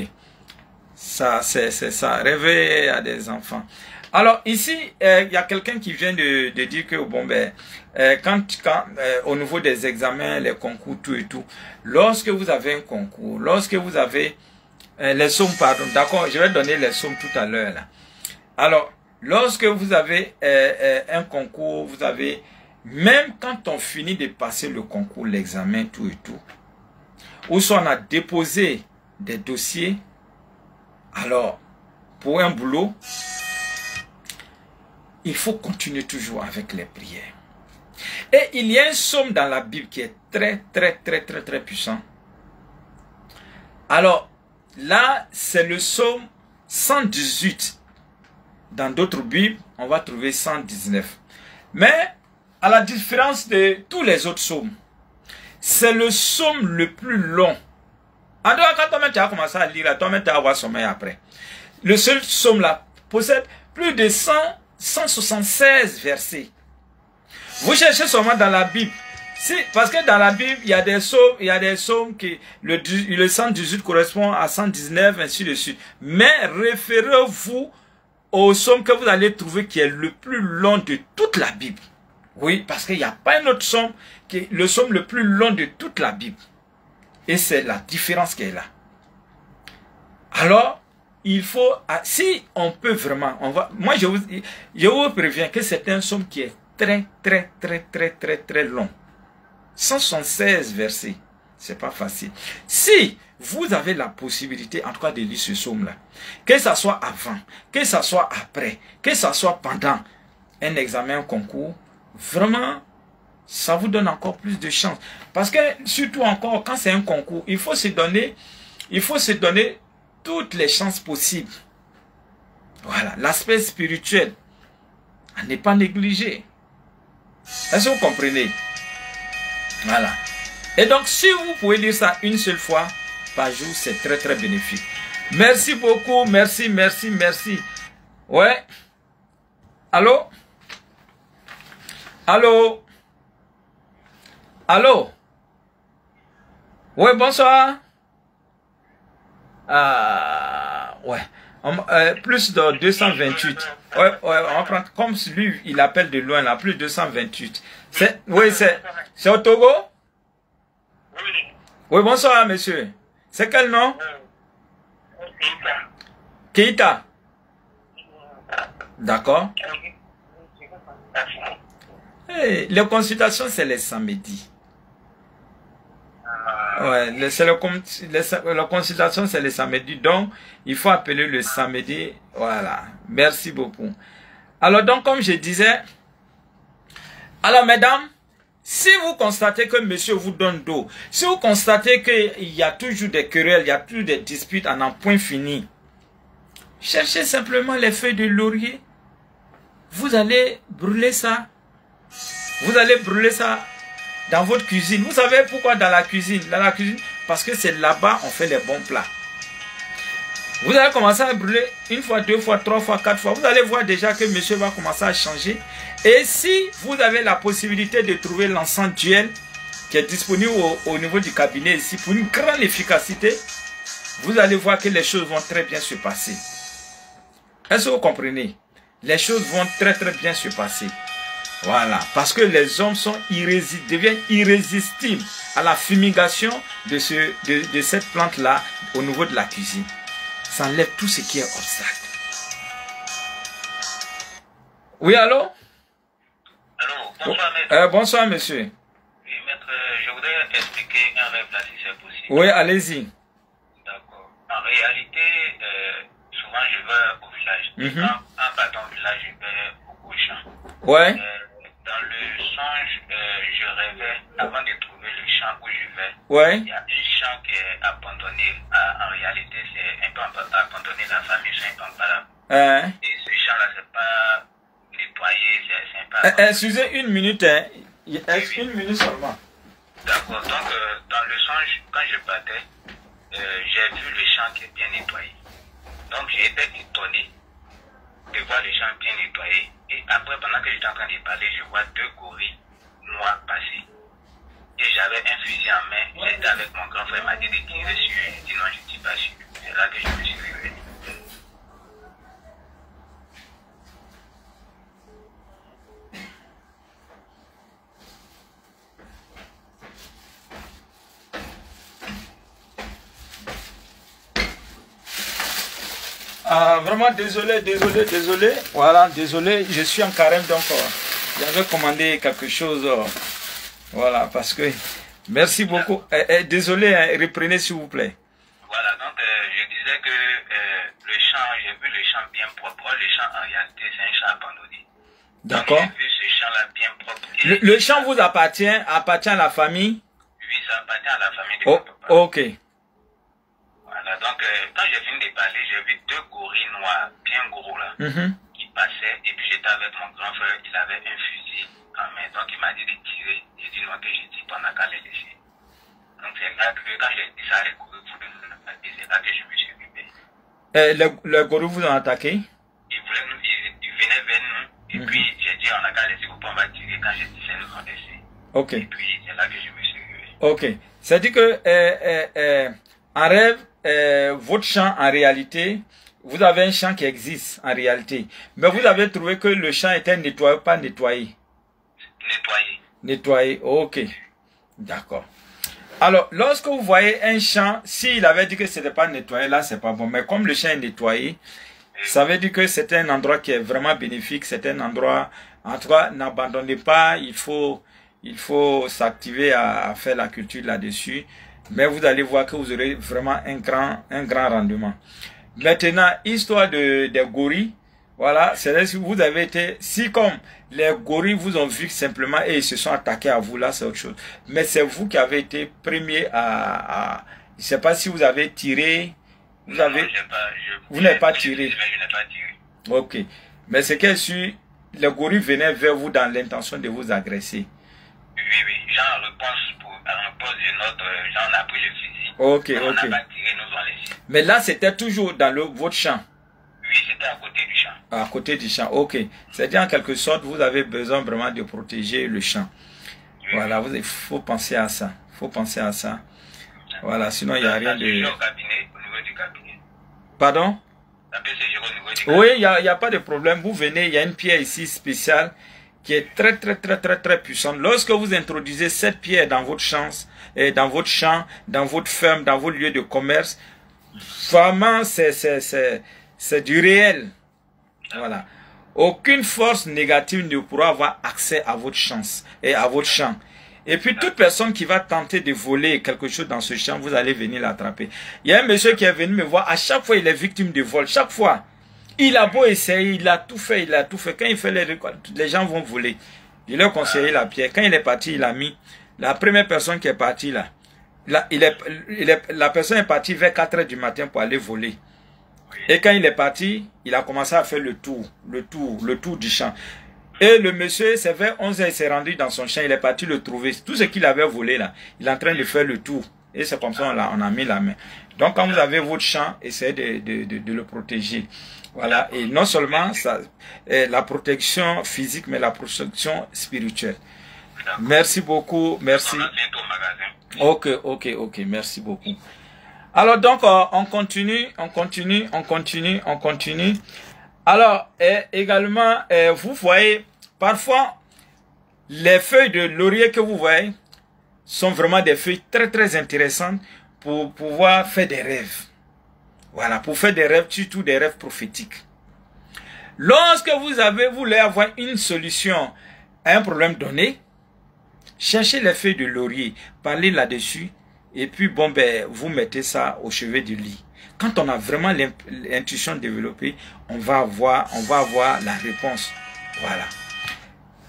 Ça, c'est ça. Réveiller à des enfants. Alors, ici, il y a quelqu'un qui vient de dire que, bon, ben, au niveau des examens, les concours, tout et tout, lorsque vous avez un concours, lorsque vous avez les sommes, pardon, d'accord, je vais donner les sommes tout à l'heure, là. Alors, lorsque vous avez un concours, vous avez, même quand on finit de passer le concours, l'examen, tout et tout, ou soit on a déposé des dossiers, alors, pour un boulot, il faut continuer toujours avec les prières. Et il y a un psaume dans la Bible qui est très puissant. Alors, là, c'est le psaume 118. Dans d'autres Bibles, on va trouver 119. Mais, à la différence de tous les autres psaumes, c'est le psaume le plus long. En dehors, quand toi-même tu as commencé à lire, toi-même tu as avoir sommeil après. Le seul psaume là possède plus de 176 versets. Vous cherchez seulement dans la Bible. Si, parce que dans la Bible, il y a des psaumes qui, le 118 correspond à 119, ainsi de suite. Mais référez-vous au psaume que vous allez trouver qui est le plus long de toute la Bible. Oui, parce qu'il n'y a pas un autre psaume qui est le psaume le plus long de toute la Bible. Et c'est la différence qui est là. Alors, il faut, si on peut vraiment, moi je vous préviens que c'est un psaume qui est très long. 176 versets. C'est pas facile. Si vous avez la possibilité, en tout cas, de lire ce psaume-là, que ça soit avant, que ça soit après, que ça soit pendant un examen, un concours, vraiment, ça vous donne encore plus de chance. Parce que, surtout encore, quand c'est un concours, il faut se donner toutes les chances possibles. Voilà, l'aspect spirituel, à ne pas négliger. Est-ce que vous comprenez? Voilà. Et donc, si vous pouvez lire ça une seule fois par jour, c'est très bénéfique. Merci beaucoup, merci. Ouais. Allô? Allô? Allô? Ouais, bonsoir. Ouais. Plus de 228. Ouais, on va prendre, comme lui, il appelle de loin, là, plus de 228. Oui, c'est au Togo? Oui, bonsoir, monsieur. C'est quel nom? Keita. D'accord. Hey, les consultations, c'est les samedis. Ouais, la consultation, c'est le samedi. Donc, il faut appeler le samedi. Voilà. Merci beaucoup. Alors, donc, comme je disais, alors, mesdames, si vous constatez que monsieur vous donne d'eau, si vous constatez qu'il y a toujours des querelles, il y a toujours des disputes à n'en point fini, cherchez simplement les feuilles de laurier. Vous allez brûler ça. Vous allez brûler ça dans votre cuisine. Vous savez pourquoi dans la cuisine? Dans la cuisine, parce que c'est là-bas on fait les bons plats. Vous allez commencer à brûler une fois, deux fois, trois fois, quatre fois. Vous allez voir déjà que monsieur va commencer à changer. Et si vous avez la possibilité de trouver l'encens duel qui est disponible au niveau du cabinet ici pour une grande efficacité, vous allez voir que les choses vont très bien se passer. Est-ce que vous comprenez? Les choses vont très bien se passer. Voilà, parce que les hommes deviennent irrésistibles à la fumigation de cette plante-là au niveau de la cuisine. Ça enlève tout ce qui est obstacle. Oui, allô? Allô, bonsoir, maître. Bonsoir, monsieur. Oui, maître, je voudrais expliquer un rêve là, si c'est possible. Oui, allez-y. D'accord. En réalité, souvent je vais au village. En partant au village, je vais au champ. Ouais. Dans le songe, je rêvais, avant de trouver le champ où je vais, ouais. Il y a un champ qui est abandonné. En réalité, c'est un peu abandonné, la famille sont un peu là. Et ce champ-là, c'est pas nettoyé, c'est un peu... excusez une minute, hein. Une minute seulement. D'accord, donc dans le songe, quand je partais, j'ai vu le champ qui est bien nettoyé. Donc j'ai été étonné de voir le champ bien nettoyé. Et après, pendant que j'étais en train de parler, je vois deux gorilles noirs passer. Et j'avais un fusil en main. J'étais avec mon grand frère, il m'a dit de tirer sur eux. Je dis non, je ne tire pas sur eux. C'est là que je me suis réveillé. Vraiment désolé. Voilà, désolé, je suis en carême, donc j'avais commandé quelque chose. Voilà, parce que... Merci beaucoup. Désolé, hein, reprenez s'il vous plaît. Voilà, donc je disais que le champ, j'ai vu le champ bien propre. Le champ, en réalité, c'est un champ abandonné. D'accord. J'ai vu ce champ-là bien propre. Le champ vous appartient à la famille? Oui, ça appartient à la famille de mon papa. Ok. Voilà, donc quand j'ai fini de parler, j'ai vu deux gorilles noirs, bien gros là, qui passaient. Et puis j'étais avec mon grand frère, il avait un fusil en main. Donc il m'a dit de tirer. J'ai dit non, que j'ai dit pendant qu'à les laisser. Donc c'est là que quand j'ai dit ça, les gorilles voulaient nous attaquer. C'est là que je me suis réveillé. Les gorilles vous ont attaqué? Ils venaient vers nous. Et puis j'ai dit on a qu'à laisser, on va tirer. Quand j'ai dit ça, ils nous ont laissé. Ok. Et puis c'est là que je me suis réveillé. Ok. C'est-à-dire que en rêve, votre champ en réalité, vous avez un champ qui existe en réalité. Mais vous avez trouvé que le champ était nettoyé, pas nettoyé. Nettoyé. Nettoyé, ok. D'accord. Alors, lorsque vous voyez un champ, s'il avait dit que ce n'était pas nettoyé, là, c'est pas bon. Mais comme le champ est nettoyé, ça veut dire que c'est un endroit qui est vraiment bénéfique. C'est un endroit, en tout cas, n'abandonnez pas. Il faut s'activer à faire la culture là-dessus. Mais vous allez voir que vous aurez vraiment un grand rendement. Maintenant, histoire des gorilles. Voilà, c'est là si vous avez été, si comme les gorilles vous ont vu simplement et ils se sont attaqués à vous, là c'est autre chose. Mais c'est vous qui avez été premier à je ne sais pas si vous avez tiré, vous n'avez pas tiré. Je n'ai pas tiré. Ok, mais c'est que si les gorilles venaient vers vous dans l'intention de vous agresser. Oui, genre réponse de notre, genre on a pris le fusil. Ok, on ok. n'a pas tiré, nous ont laissé. Mais là c'était toujours dans votre champ. Oui, c'était à côté du champ. À côté du champ, ok. C'est-à-dire en quelque sorte, vous avez besoin vraiment de protéger le champ. Oui. Voilà, il faut penser à ça. Il faut penser à ça. Voilà, sinon il n'y a rien de... Au niveau du cabinet. Pardon? Ça peut se gérer au niveau du cabinet. Oui, il n'y a pas de problème. Vous venez, il y a une pierre ici spéciale qui est très puissante. Lorsque vous introduisez cette pierre dans votre champ, dans votre ferme, dans vos lieux de commerce, vraiment c'est du réel. Voilà. Aucune force négative ne pourra avoir accès à votre chance et à votre champ. Et puis toute personne qui va tenter de voler quelque chose dans ce champ, vous allez venir l'attraper. Il y a un monsieur qui est venu me voir, à chaque fois il est victime de vol, chaque fois. Il a beau essayer, il a tout fait. Quand il fait les gens vont voler. Il leur conseillé la pierre. Quand il est parti, il a mis la première personne qui est partie là. La personne est partie vers 4 h du matin pour aller voler. Et quand il est parti, il a commencé à faire le tour du champ. Et le monsieur, c'est vers 11 h, il s'est rendu dans son champ, il est parti le trouver. Tout ce qu'il avait volé là, il est en train de faire le tour. Et c'est comme ça on a mis la main. Donc quand vous avez votre champ, essayez de le protéger. Voilà. Et non seulement ça, la protection physique, mais la protection spirituelle. Merci beaucoup. Merci. Ok. Merci beaucoup. Alors donc on continue. Alors également vous voyez parfois les feuilles de laurier que vous voyez sont vraiment des feuilles très intéressantes pour pouvoir faire des rêves. Voilà, pour faire des rêves, surtout des rêves prophétiques. Lorsque vous voulez avoir une solution à un problème donné, cherchez les feuilles de laurier, parlez là-dessus. Et puis, bon, ben, vous mettez ça au chevet du lit. Quand on a vraiment l'intuition développée, on va avoir la réponse. Voilà.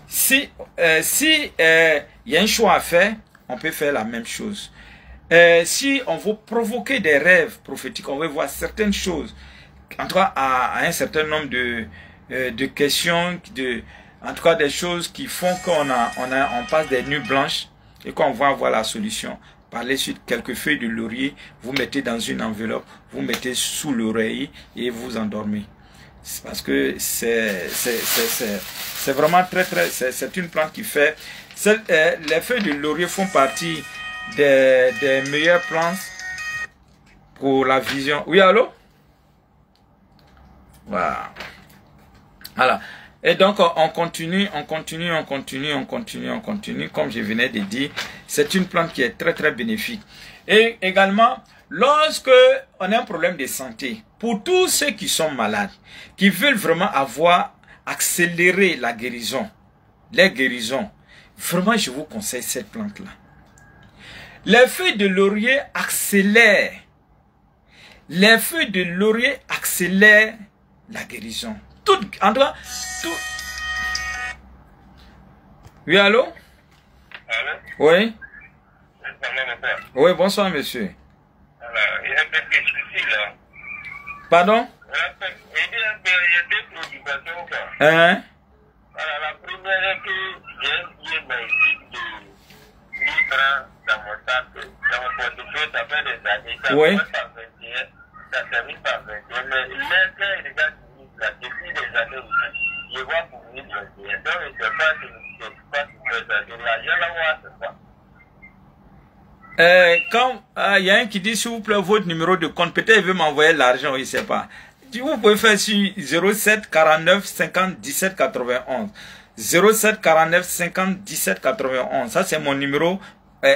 Si y a un choix à faire, on peut faire la même chose. Si on veut provoquer des rêves prophétiques, on veut voir certaines choses. En tout cas, à un certain nombre de questions, en tout cas des choses qui font qu'on passe des nuits blanches et qu'on va avoir la solution. Parlez sur quelques feuilles de laurier, vous mettez dans une enveloppe, vous mettez sous l'oreille et vous endormez. Parce que c'est vraiment c'est une plante qui fait... les feuilles de laurier font partie des meilleures plantes pour la vision. Oui, allô? Voilà. Voilà. Et donc, on continue, comme je venais de dire. C'est une plante qui est très bénéfique. Et également, lorsque on a un problème de santé, pour tous ceux qui sont malades, qui veulent vraiment accélérer la guérison, les guérisons, vraiment, je vous conseille cette plante-là. Les feuilles de laurier accélèrent. Les feuilles de laurier accélèrent la guérison. En tout cas, tout... Oui, allô? Allô? Oui? Oui, bonsoir, monsieur. Alors, il y a un peu de soucis là. Pardon? Il y a deux préoccupations. Hein? Alors, la première est que j'ai une maïs de 1000 francs dans mon sac, dans mon portefeuille, ça fait des années. Ça Oui. commence par 21, ça termine par 21. Mais il regarde depuis des années aussi, je vois pour 2021. Donc, je ne sais pas si c'est pas tout ça. De l'argent là-bas, c'est quoi? Quand il y a un qui dit s'il vous plaît votre numéro de compte, peut-être il veut m'envoyer l'argent, il ne sait pas. Vous pouvez faire sur 07 49 50 17 91. 07 49 50 17 91. Ça c'est mon numéro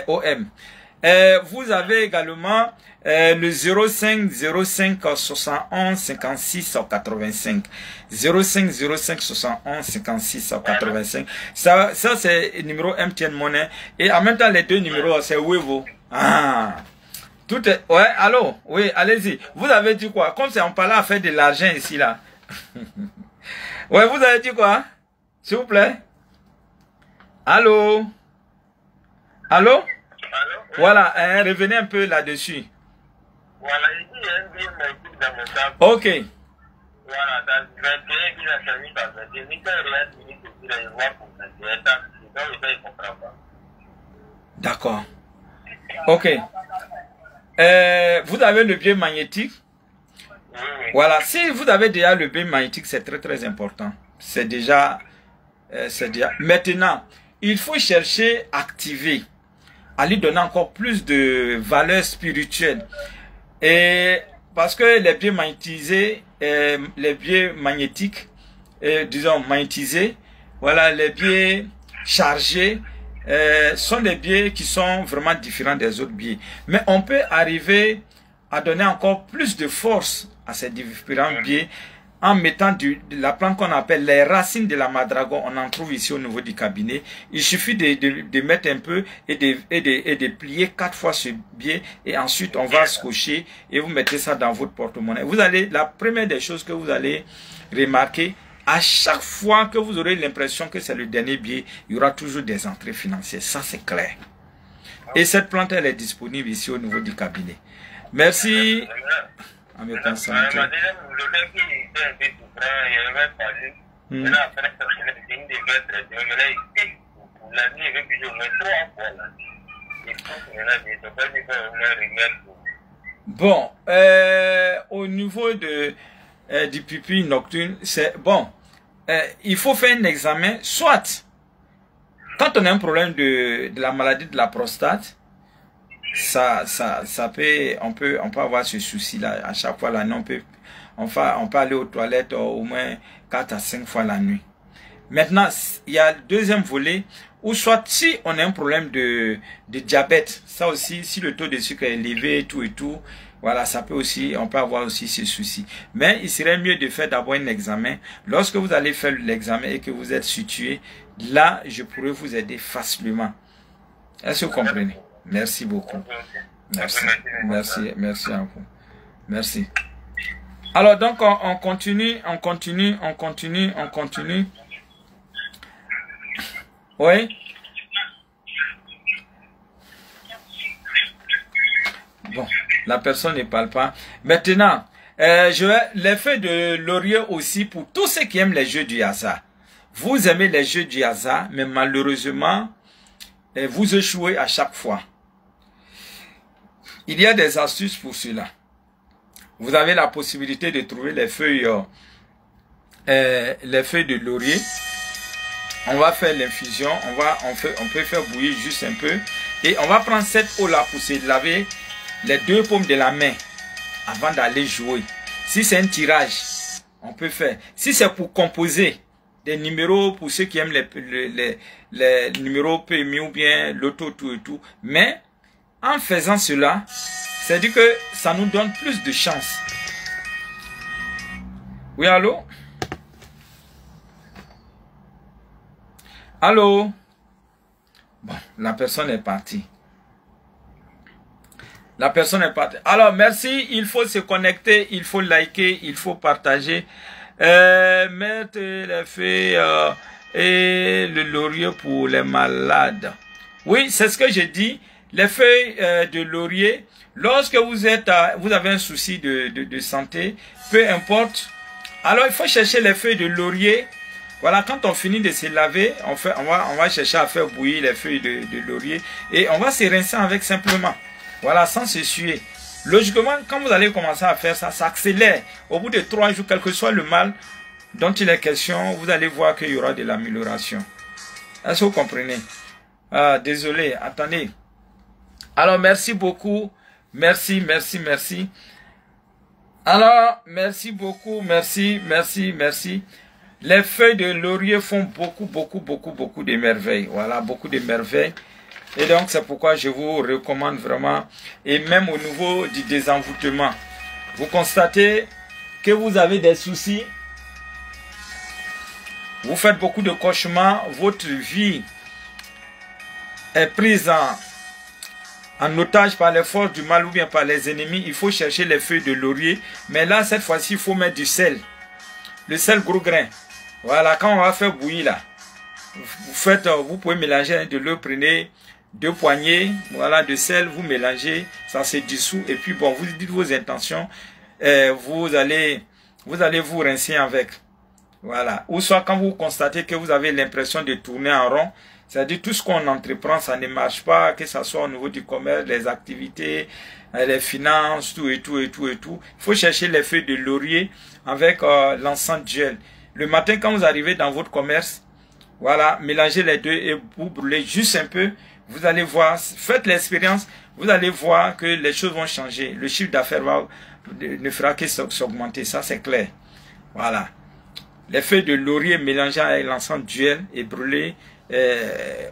OM. Vous avez également le 05 05 71 56 85. 05 05 71 56 85. Ça c'est le numéro MTN Money. Et en même temps, les deux numéros, c'est Wevo. Ah. Tout est... Ouais, allô? Oui, allez-y. Vous avez dit quoi? Comme si on parlait à faire de l'argent ici, là. Ouais, vous avez dit quoi? S'il vous plaît? Allô? Allô? Allô? Voilà, revenez un peu là-dessus. Voilà, il dit un bien magique dans mon table. Ok. Voilà, dans 21 qui a servi par 21 minutes, il minutes de dire, il voit pour 21 temps. Donc, il ne comprend pas. D'accord. Ok. Vous avez le biais magnétique? Oui. Voilà, si vous avez déjà le biais magnétique, c'est très très important. C'est déjà... Maintenant, il faut chercher à activer, à lui donner encore plus de valeur spirituelle. Et parce que les biais magnétisés, les biais magnétiques, disons magnétisés, voilà, les biais chargés, sont des biais qui sont vraiment différents des autres biais. Mais on peut arriver à donner encore plus de force à ces différents biais en mettant de la plante qu'on appelle les racines de la madragon. On en trouve ici au niveau du cabinet. Il suffit de mettre un peu et de plier 4 fois ce biais et ensuite on va scotcher et vous mettez ça dans votre porte-monnaie. Vous allez, la première des choses que vous allez remarquer, à chaque fois que vous aurez l'impression que c'est le dernier biais, il y aura toujours des entrées financières. Ça, c'est clair. Et cette plante, elle est disponible ici au niveau du cabinet. Merci. À mes pensées. Bon, au niveau du pupille nocturne, c'est bon. Il faut faire un examen, soit quand on a un problème de la maladie de la prostate, ça peut, on peut avoir ce souci-là à chaque fois la nuit. On peut aller aux toilettes au moins 4 à 5 fois la nuit. Maintenant, il y a le deuxième volet, ou soit si on a un problème de diabète, ça aussi, si le taux de sucre est élevé et tout, voilà, ça peut aussi, on peut avoir aussi ce souci. Mais il serait mieux de faire d'abord un examen. Lorsque vous allez faire l'examen et que vous êtes situé, là, je pourrais vous aider facilement. Est-ce que vous comprenez? Merci beaucoup. Merci. Merci à vous. Merci. Alors, donc, on continue. Oui. Bon, la personne ne parle pas. Maintenant, l'effet de laurier aussi pour tous ceux qui aiment les jeux du hasard. Vous aimez les jeux du hasard, mais malheureusement, vous échouez à chaque fois. Il y a des astuces pour cela. Vous avez la possibilité de trouver les feuilles de laurier. On va faire l'infusion. On peut faire bouillir juste un peu. Et on va prendre cette eau-là pour se laver les 2 paumes de la main avant d'aller jouer. Si c'est un tirage, on peut faire. Si c'est pour composer des numéros, pour ceux qui aiment les numéros PMU ou bien l'auto, tout et tout. Mais en faisant cela, c'est-à-dire que ça nous donne plus de chance. Oui, allô? Allô? Bon, la personne est partie. La personne est partie. Alors, merci. Il faut se connecter, il faut liker, il faut partager. Mettre les feuilles et le laurier pour les malades. Oui, c'est ce que j'ai dit. Les feuilles de laurier, lorsque vous avez un souci de santé, peu importe. Alors, il faut chercher les feuilles de laurier. Voilà, quand on finit de se laver, on va chercher à faire bouillir les feuilles de laurier et on va se rincer avec simplement. Voilà, sans se suer. Logiquement, quand vous allez commencer à faire ça, ça accélère. Au bout de 3 jours, quel que soit le mal dont il est question, vous allez voir qu'il y aura de l'amélioration. Est-ce que vous comprenez? Ah, désolé, attendez. Alors, merci beaucoup. Merci. Alors, merci beaucoup. Merci. Les feuilles de laurier font beaucoup de merveilles. Voilà, beaucoup de merveilles. Et donc, c'est pourquoi je vous recommande vraiment. Et même au niveau du désenvoûtement, vous constatez que vous avez des soucis. Vous faites beaucoup de cauchemars. Votre vie est prise en otage par les forces du mal ou bien par les ennemis. Il faut chercher les feuilles de laurier. Mais là, cette fois-ci, il faut mettre du sel. Le sel gros grain. Voilà, quand on va faire bouillir là, vous pouvez mélanger de l'eau, prenez 2 poignées, voilà, de sel, vous mélangez, ça se dissout, et puis bon, vous dites vos intentions, vous allez vous rincer avec, voilà. Ou soit quand vous constatez que vous avez l'impression de tourner en rond, c'est-à-dire tout ce qu'on entreprend, ça ne marche pas, que ce soit au niveau du commerce, les activités, les finances, tout et tout et tout et tout. Il faut chercher les feuilles de laurier avec l'encens d'huile. Le matin, quand vous arrivez dans votre commerce, voilà, mélangez les deux et vous brûlez juste un peu. Vous allez voir, faites l'expérience, vous allez voir que les choses vont changer. Le chiffre d'affaires ne fera que s'augmenter, ça c'est clair. Voilà. Les feuilles de laurier mélangées avec l'encens d'huile et brûlées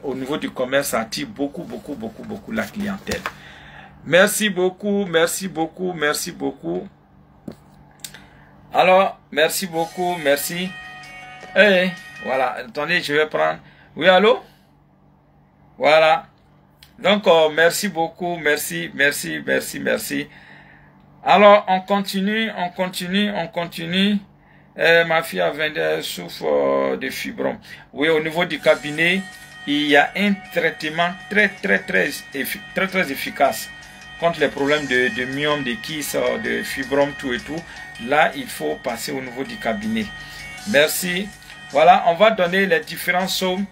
au niveau du commerce, ça attire beaucoup la clientèle. Merci beaucoup, merci beaucoup, merci beaucoup. Alors, merci beaucoup, merci. Et voilà, attendez, je vais prendre. Oui, allô? Voilà. Donc, merci beaucoup, merci. Alors, on continue. Ma fille a 22 souffre de fibrome. Oui, au niveau du cabinet, il y a un traitement très efficace contre les problèmes de myome, de kyste, de fibrome, tout et tout. Là, il faut passer au niveau du cabinet. Merci. Voilà, on va donner les différents psaumes.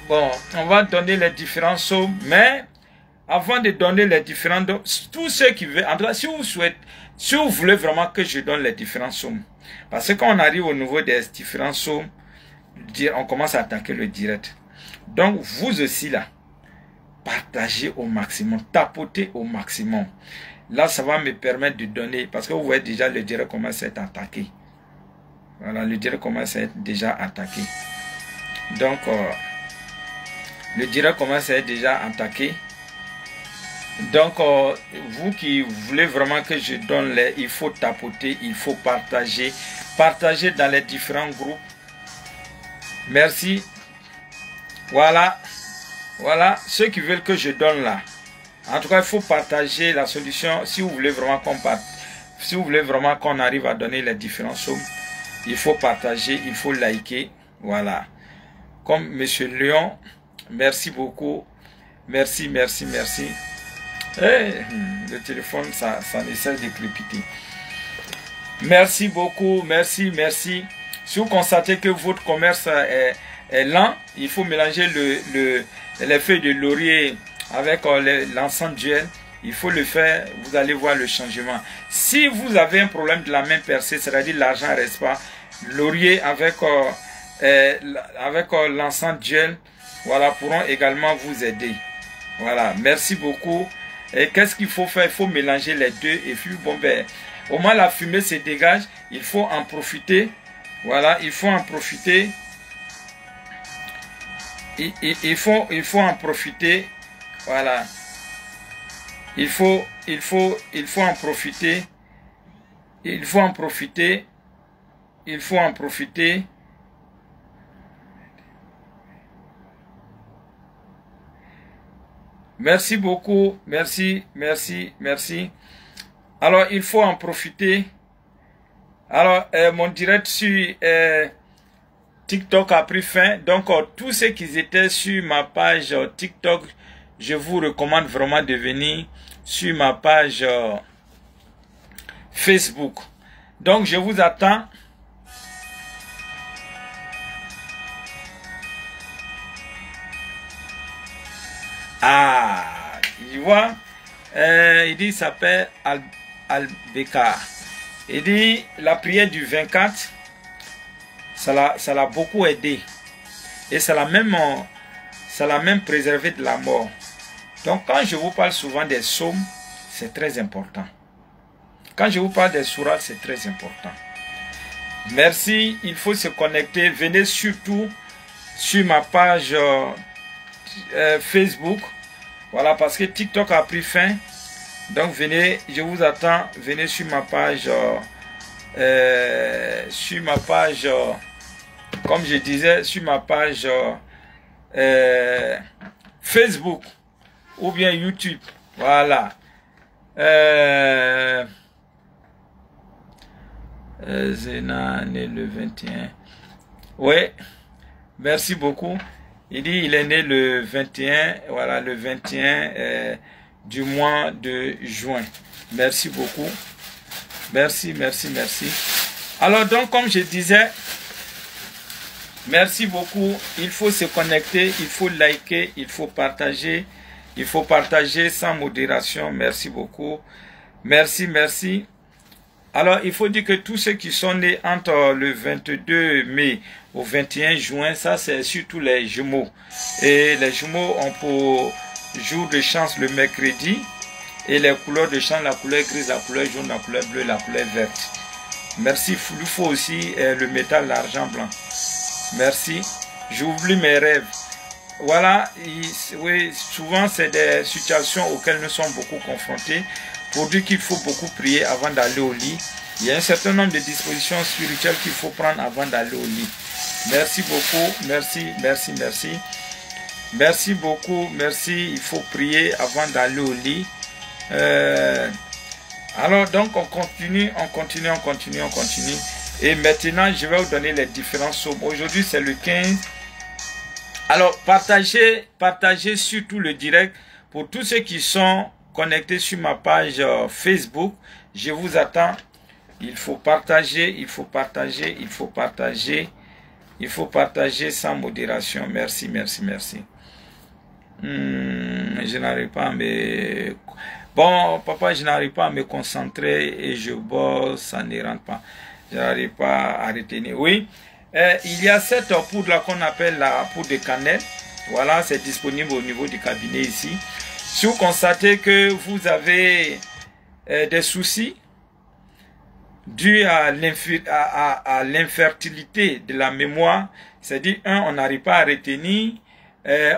Bon, on va donner les différents psaumes, mais avant de donner les différents, tous ceux qui veulent, en tout cas, si vous voulez vraiment que je donne les différents psaumes, parce que quand on arrive au niveau des différents psaumes, on commence à attaquer le direct. Donc, vous aussi là, partagez au maximum, tapotez au maximum. Là, ça va me permettre de donner, parce que vous voyez déjà le direct commence à être attaqué. Voilà, le direct commence à être déjà attaqué. Donc, le direct commence à être déjà attaqué. Donc, vous qui voulez vraiment que je donne les, il faut tapoter, il faut partager. Partager dans les différents groupes. Merci. Voilà. Voilà, ceux qui veulent que je donne là. En tout cas, il faut partager la solution. Si vous voulez vraiment qu'on parte, si vous voulez vraiment qu'on arrive à donner les différents sommes, il faut partager, il faut liker. Voilà. Comme Monsieur Léon, merci beaucoup. Merci. Hey, le téléphone, ça ne cesse de crépiter. Merci beaucoup, merci. Si vous constatez que votre commerce est lent, il faut mélanger les feuilles de laurier avec l'encens d'huile. Il faut le faire, vous allez voir le changement. Si vous avez un problème de la main percée, c'est-à-dire l'argent ne reste pas, laurier avec l'encens d'huile, voilà, pourront également vous aider. Voilà, merci beaucoup. Et qu'est-ce qu'il faut faire? Il faut mélanger les deux et puis bon ben, au moins la fumée se dégage. Il faut en profiter. Voilà, il faut en profiter. Il faut en profiter. Voilà. Il faut en profiter. Il faut en profiter. Il faut en profiter. Merci beaucoup, merci. Alors, il faut en profiter. Alors, mon direct sur TikTok a pris fin. Donc, tous ceux qui étaient sur ma page TikTok, je vous recommande vraiment de venir sur ma page Facebook. Donc, je vous attends. Ah, il voit, il dit, il s'appelle Albeka. Il dit, la prière du 24, ça l'a beaucoup aidé. Et ça l'a même préservé de la mort. Donc, quand je vous parle souvent des psaumes, c'est très important. Quand je vous parle des sourates, c'est très important. Merci, il faut se connecter. Venez surtout sur ma page Facebook. Voilà, parce que TikTok a pris fin. Donc venez, je vous attends, venez sur ma page, comme je disais, sur ma page Facebook ou bien YouTube. Voilà. Zena né le 21. Oui, merci beaucoup. Il dit il est né le 21, voilà, le 21 du mois de juin. Merci beaucoup. Merci, merci, merci. Alors donc, comme je disais, merci beaucoup. Il faut se connecter, il faut liker, il faut partager. Il faut partager sans modération. Merci beaucoup. Merci, merci. Alors, il faut dire que tous ceux qui sont nés entre le 22 mai au 21 juin, ça c'est surtout les jumeaux. Et les jumeaux ont pour jour de chance le mercredi. Et les couleurs de chance, la couleur grise, la couleur jaune, la couleur bleue, la couleur verte. Merci. Il faut aussi le métal, l'argent blanc. Merci. J'oublie mes rêves. Voilà, oui, souvent c'est des situations auxquelles nous sommes beaucoup confrontés. Pour dire qu'il faut beaucoup prier avant d'aller au lit. Il y a un certain nombre de dispositions spirituelles qu'il faut prendre avant d'aller au lit. Merci beaucoup, merci, merci, merci. Merci beaucoup, merci. Il faut prier avant d'aller au lit. Alors donc on continue, on continue, on continue, on continue. Et maintenant je vais vous donner les différents psaumes. Aujourd'hui c'est le 15. Alors partagez surtout le direct pour tous ceux qui sont connectés sur ma page Facebook. Je vous attends. Il faut partager, il faut partager, il faut partager. Il faut partager sans modération. Merci, merci, merci. Je n'arrive pas à me... Bon, papa, je n'arrive pas à me concentrer et je bosse, ça ne rentre pas. Je n'arrive pas à retenir. Oui, il y a cette poudre-là qu'on appelle la poudre de cannelle. Voilà, c'est disponible au niveau du cabinet ici. Si vous constatez que vous avez des soucis dus à l'infertilité de la mémoire, c'est-à-dire, on n'arrive pas à retenir,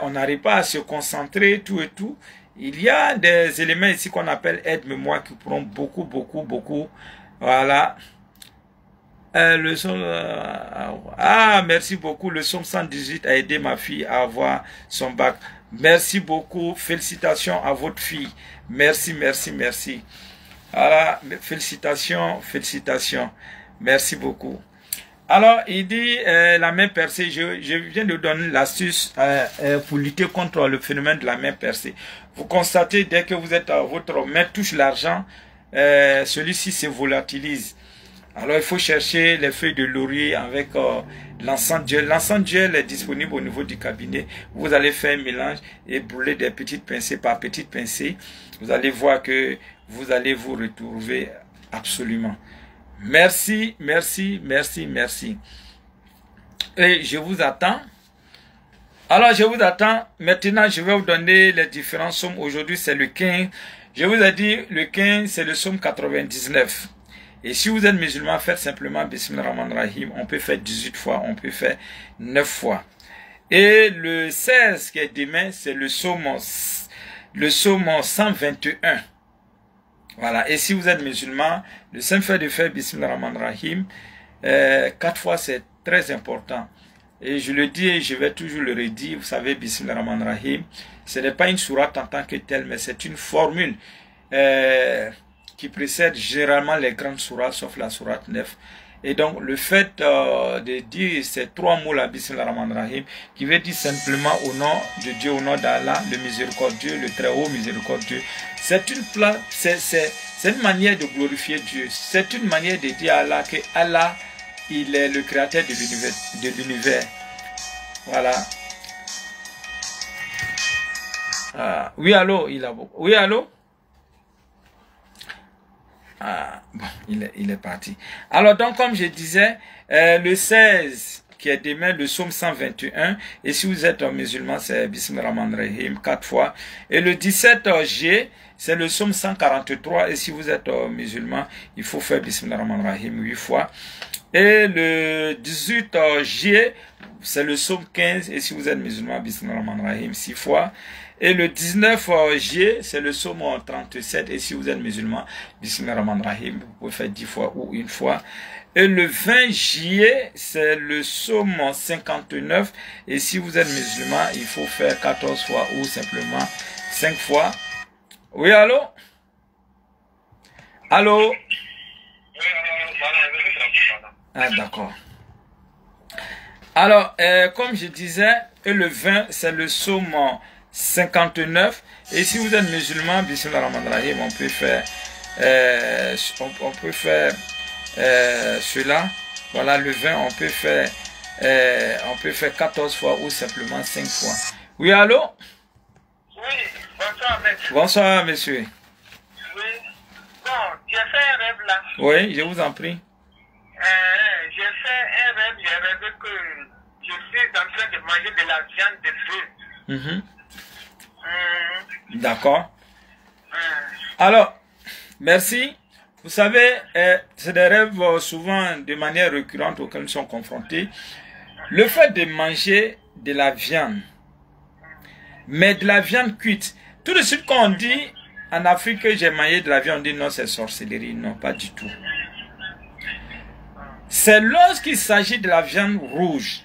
on n'arrive pas à se concentrer, tout et tout. Il y a des éléments ici qu'on appelle aide-mémoire qui prend beaucoup, beaucoup, beaucoup. Voilà. Le somme, merci beaucoup. Le somme 118 a aidé ma fille à avoir son bac. Merci beaucoup. Félicitations à votre fille. Merci, merci, merci. Voilà. Félicitations, félicitations. Merci beaucoup. Alors, il dit la main percée. Je viens de donner l'astuce pour lutter contre le phénomène de la main percée. Vous constatez, dès que vous êtes à votre main touche l'argent, celui-ci se volatilise. Alors, il faut chercher les feuilles de laurier avec l'encens d'huile. L'encens d'huile est disponible au niveau du cabinet. Vous allez faire un mélange et brûler des petites pincées par petites pincées. Vous allez voir que vous allez vous retrouver absolument. Merci, merci, merci, merci. Et je vous attends. Alors, je vous attends. Maintenant, je vais vous donner les différents psaumes. Aujourd'hui, c'est le 15. Je vous ai dit, le 15, c'est le psaume 99. Et si vous êtes musulman, faites simplement Bismillahirrahmanirrahim. On peut faire 18 fois, on peut faire 9 fois. Et le 16 qui est demain, c'est le psaume 121. Voilà. Et si vous êtes musulman, le simple fait de faire Bismillahirrahmanirrahim 4 fois, c'est très important. Et je le dis et je vais toujours le redire. Vous savez, Bismillahirrahmanirrahim, ce n'est pas une sourate en tant que telle, mais c'est une formule qui précède généralement les grandes sourates, sauf la sourate 9. Et donc, le fait de dire ces 3 mots-là, Bismillahirrahmanirrahim, qui veut dire simplement au nom de Dieu, au nom d'Allah, le miséricordieux, le très haut miséricordieux, c'est une manière de glorifier Dieu. C'est une manière de dire à Allah que Allah, il est le créateur de l'univers. Voilà. Oui, allô, il a beaucoup. Oui, allô? Bon, il est parti. Alors, donc, comme je disais, le 16, qui est demain, le psaume 121. Et si vous êtes un musulman, c'est Bismillahirrahmanirrahim 4 fois. Et le 17 G, c'est le psaume 143. Et si vous êtes musulman, il faut faire Bismillahirrahmanirrahim 8 fois. Et le 18 juillet, c'est le psaume 15. Et si vous êtes musulman, Bismillahirrahmanirrahim 6 fois. Et le 19 juillet, c'est le psaume 37. Et si vous êtes musulman, Bismillahirrahmanirrahim, vous pouvez faire 10 fois ou une fois. Et le 20 juillet, c'est le psaume 59. Et si vous êtes musulman, il faut faire 14 fois ou simplement 5 fois. Oui, allô? Allô? Ah, d'accord. Alors, comme je disais, le 20, c'est le psaume 59. Et si vous êtes musulman, bismillahirrahmanirrahim, on peut faire, cela. Voilà, le 20, on peut faire 14 fois ou simplement 5 fois. Oui, allô? Oui, bonsoir, monsieur. Bonsoir, monsieur. Oui. Bon, j'ai fait un rêve là. Oui, je vous en prie. J'ai fait un rêve, j'ai rêvé que je suis en train de manger de la viande de bœuf. D'accord. Alors, merci. Vous savez, c'est des rêves souvent de manière récurrente auxquels nous sommes confrontés. Le fait de manger de la viande, mais de la viande cuite. Tout de suite quand on dit en Afrique que j'ai mangé de la viande, on dit non, c'est sorcellerie. Non, pas du tout. C'est lorsqu'il s'agit de la viande rouge,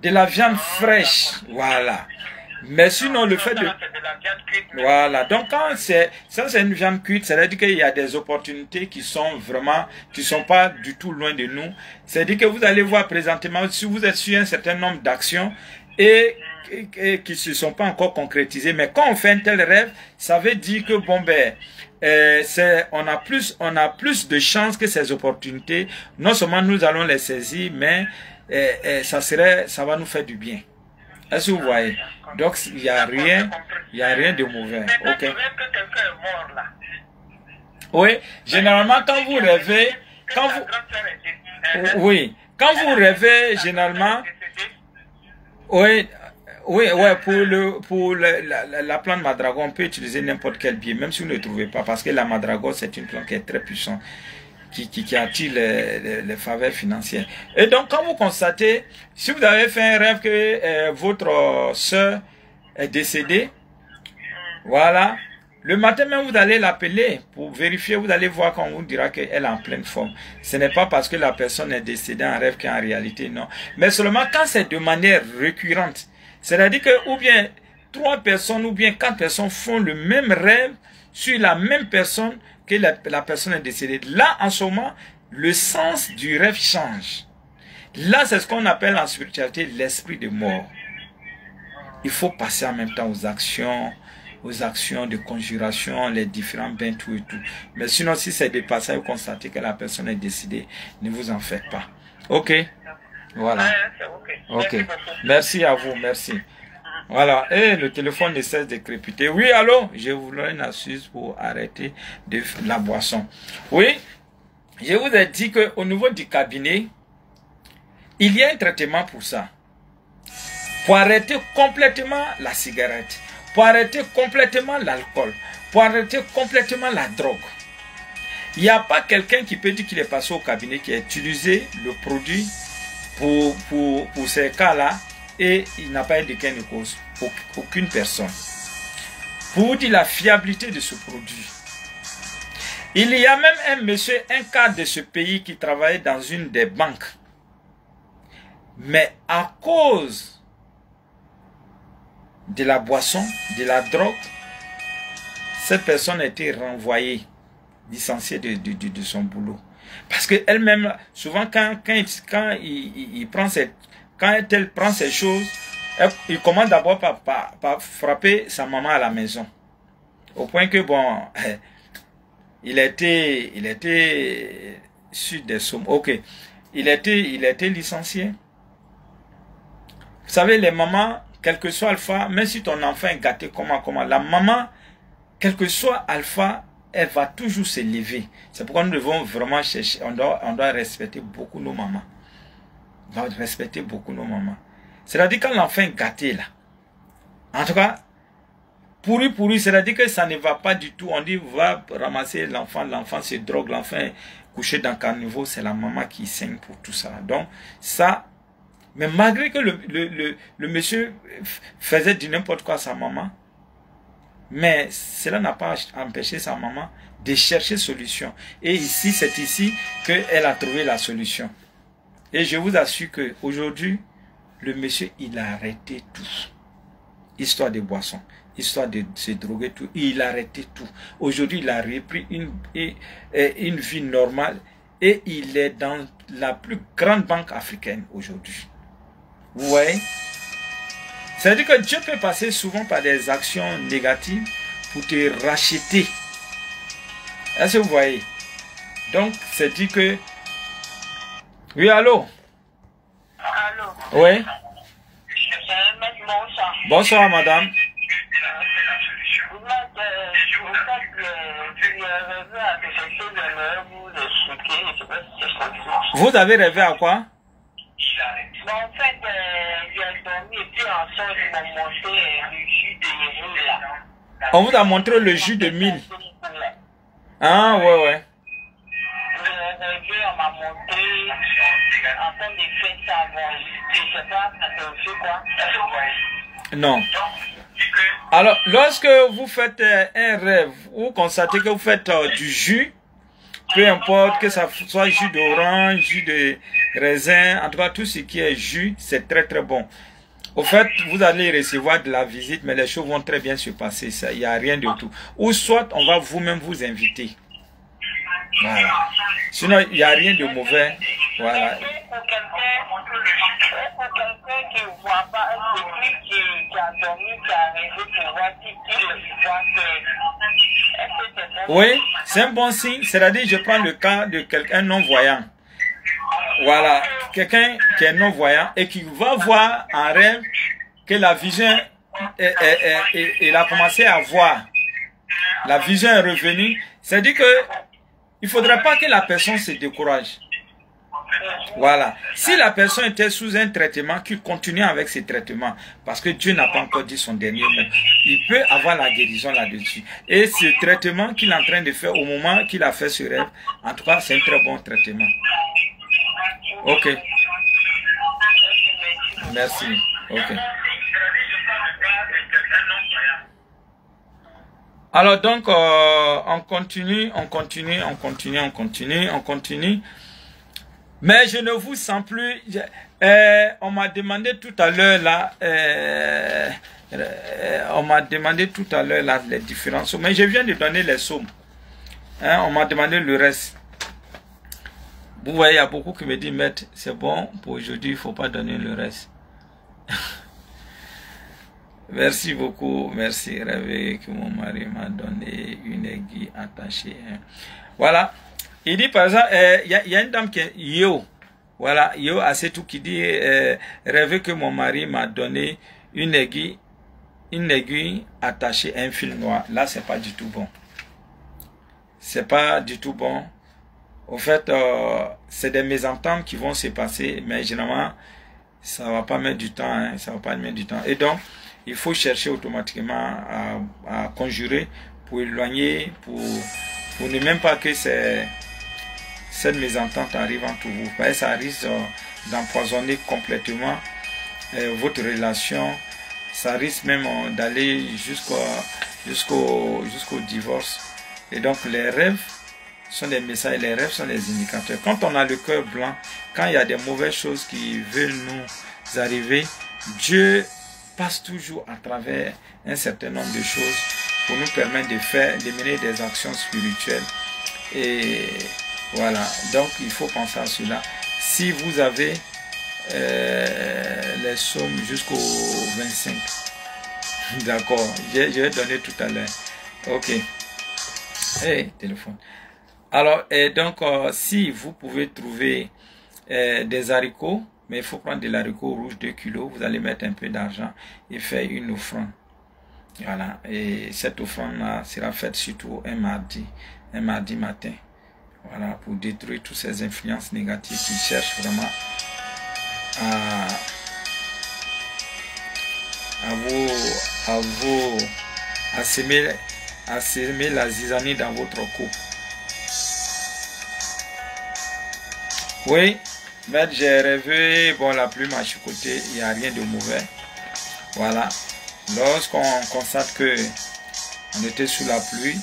de la viande fraîche, voilà. Mais sinon, le fait de... Voilà, donc quand c'est une viande cuite, ça veut dire qu'il y a des opportunités qui sont vraiment, qui sont pas du tout loin de nous. C'est-à-dire que vous allez voir présentement, si vous êtes sur un certain nombre d'actions et qui ne se sont pas encore concrétisées, mais quand on fait un tel rêve, ça veut dire que bon ben, on a plus de chances que ces opportunités, non seulement nous allons les saisir, mais ça va nous faire du bien. Est-ce que vous voyez? Donc il n'y a rien de mauvais. Ok. Oui, généralement quand vous rêvez, quand vous rêvez généralement, pour la plante madragon, on peut utiliser n'importe quel biais, même si vous ne le trouvez pas, parce que la madragon c'est une plante qui est très puissante, qui attire les faveurs financières. Et donc quand vous constatez, si vous avez fait un rêve que votre soeur est décédée, voilà, le matin même vous allez l'appeler pour vérifier, vous allez voir quand on vous dira qu'elle est en pleine forme. Ce n'est pas parce que la personne est décédée en rêve qu'en réalité non, mais seulement quand c'est de manière récurrente. C'est-à-dire que ou bien 3 personnes ou bien 4 personnes font le même rêve sur la même personne que la personne est décédée. Là, en ce moment, le sens du rêve change. Là, c'est ce qu'on appelle en spiritualité l'esprit de mort. Il faut passer en même temps aux actions de conjuration, les différents bains, tout et tout. Mais sinon, si c'est dépassé, vous constatez que la personne est décédée, ne vous en faites pas. Ok? Voilà. Ok. Merci à vous, merci. Voilà, et le téléphone ne cesse de crépiter. Oui, allô, je voudrais une astuce pour arrêter de la boisson. Oui, je vous ai dit qu'au niveau du cabinet, il y a un traitement pour ça. Pour arrêter complètement la cigarette, pour arrêter complètement l'alcool, pour arrêter complètement la drogue. Il n'y a pas quelqu'un qui peut dire qu'il est passé au cabinet, qui a utilisé le produit pour ces cas-là, et il n'a pas eu de gain de cause. Aucune personne. Pour vous dire la fiabilité de ce produit. Il y a même un monsieur, un cadre de ce pays qui travaillait dans une des banques. Mais à cause de la boisson, de la drogue, cette personne a été renvoyée, licenciée de son boulot. Parce qu'elle-même, souvent quand elle prend ces choses, il commence d'abord par frapper sa maman à la maison. Au point que, bon, il était sur des sommes. Ok. Il était licencié. Vous savez, les mamans, quel que soit alpha, même si ton enfant est gâté, comment, la maman, quel que soit alpha, elle va toujours se lever. C'est pourquoi nous devons vraiment chercher, on doit respecter beaucoup nos mamans. On doit respecter beaucoup nos mamans. C'est-à-dire quand l'enfant est gâté là, en tout cas, pourri, c'est-à-dire que ça ne va pas du tout. On dit, va ramasser l'enfant, l'enfant se drogue, l'enfant est couché dans le caniveau, c'est la maman qui saigne pour tout ça. Donc, ça, mais malgré que le monsieur faisait du n'importe quoi à sa maman, mais cela n'a pas empêché sa maman de chercher solution. Et ici, c'est ici qu'elle a trouvé la solution. Et je vous assure qu'aujourd'hui, le monsieur, il a arrêté tout. Histoire de boisson, histoire de se droguer, tout. Il a arrêté tout. Aujourd'hui, il a repris une vie normale et il est dans la plus grande banque africaine aujourd'hui. Vous voyez? C'est-à-dire que Dieu peut passer souvent par des actions négatives pour te racheter. Est-ce que vous voyez? Donc, c'est dit que... Oui, allô? Allô? Oui? Bonsoir. Bonsoir, madame. Vous avez rêvé à quoi? En fait, j'ai dormi et puis ensemble, ils m'ont montré le jus de mille là. On vous a montré le jus de mille. Ah, ouais, ouais. J'ai rêvé, on m'a montré en train de faire ça avant. Je sais pas, ça te fait quoi? Non. Alors, lorsque vous faites un rêve, vous constatez que vous faites du jus, peu importe que ça soit jus d'orange, jus de raisin, en tout cas tout ce qui est jus, c'est très très bon. Au fait, vous allez recevoir de la visite, mais les choses vont très bien se passer, ça, il n'y a rien de tout. Ou soit on va vous-même vous inviter. Voilà. Sinon, il n'y a rien de mauvais. Voilà. Pour quelqu'un qui ne voit pas, celui qui a dormi, qui a rêvé pour voir qui voit que... Oui, c'est un bon signe. C'est-à-dire, je prends le cas de quelqu'un non-voyant. Voilà, quelqu'un qui est non-voyant et qui va voir en rêve que la vision, il a commencé à voir. La vision est revenue. C'est-à-dire que il ne faudrait pas que la personne se décourage. Voilà. Si la personne était sous un traitement, qu'il continue avec ce traitement, parce que Dieu n'a pas encore dit son dernier mot, il peut avoir la guérison là-dessus. Et ce traitement qu'il est en train de faire au moment qu'il a fait ce rêve, en tout cas, c'est un très bon traitement. Ok. Merci. Ok. Alors donc, on continue. Mais je ne vous sens plus. On m'a demandé tout à l'heure là. Les différents psaumes. Mais je viens de donner les psaumes. Hein, on m'a demandé le reste. Vous voyez, il y a beaucoup qui me disent, maître, c'est bon, pour aujourd'hui, il ne faut pas donner le reste. Merci beaucoup, merci. Rêver que mon mari m'a donné une aiguille attachée. Hein. Voilà. Il dit par exemple, il y a une dame qui est Yo. Voilà, Yo Asetou qui dit, rêver que mon mari m'a donné une aiguille attachée à un fil noir. Là, c'est pas du tout bon. C'est pas du tout bon. Au fait, c'est des mésententes qui vont se passer, mais généralement, ça va pas mettre du temps, hein, ça va pas mettre du temps. Et donc, il faut chercher automatiquement à conjurer pour éloigner, pour ne même pas que cette mésentente arrive entre vous. Parce que ça risque d'empoisonner complètement votre relation. Ça risque même d'aller jusqu'au divorce. Et donc, les rêves sont des messages, les rêves sont des indicateurs. Quand on a le cœur blanc, quand il y a des mauvaises choses qui veulent nous arriver, Dieu passe toujours à travers un certain nombre de choses pour nous permettre de mener des actions spirituelles. Et voilà, donc il faut penser à cela. Si vous avez les sommes jusqu'au 25, d'accord, je vais donner tout à l'heure. Ok. Hey, téléphone. Alors, et donc, si vous pouvez trouver des haricots, mais il faut prendre de l'haricot rouge 2 kilos, vous allez mettre un peu d'argent et faire une offrande. Voilà, et cette offrande-là sera faite surtout un mardi matin. Voilà, pour détruire toutes ces influences négatives qui cherchent vraiment à semer la zizanie dans votre couple. Oui, mais j'ai rêvé, bon, la plume a chicoté, il n'y a rien de mauvais. Voilà. Lorsqu'on constate que on était sous la pluie,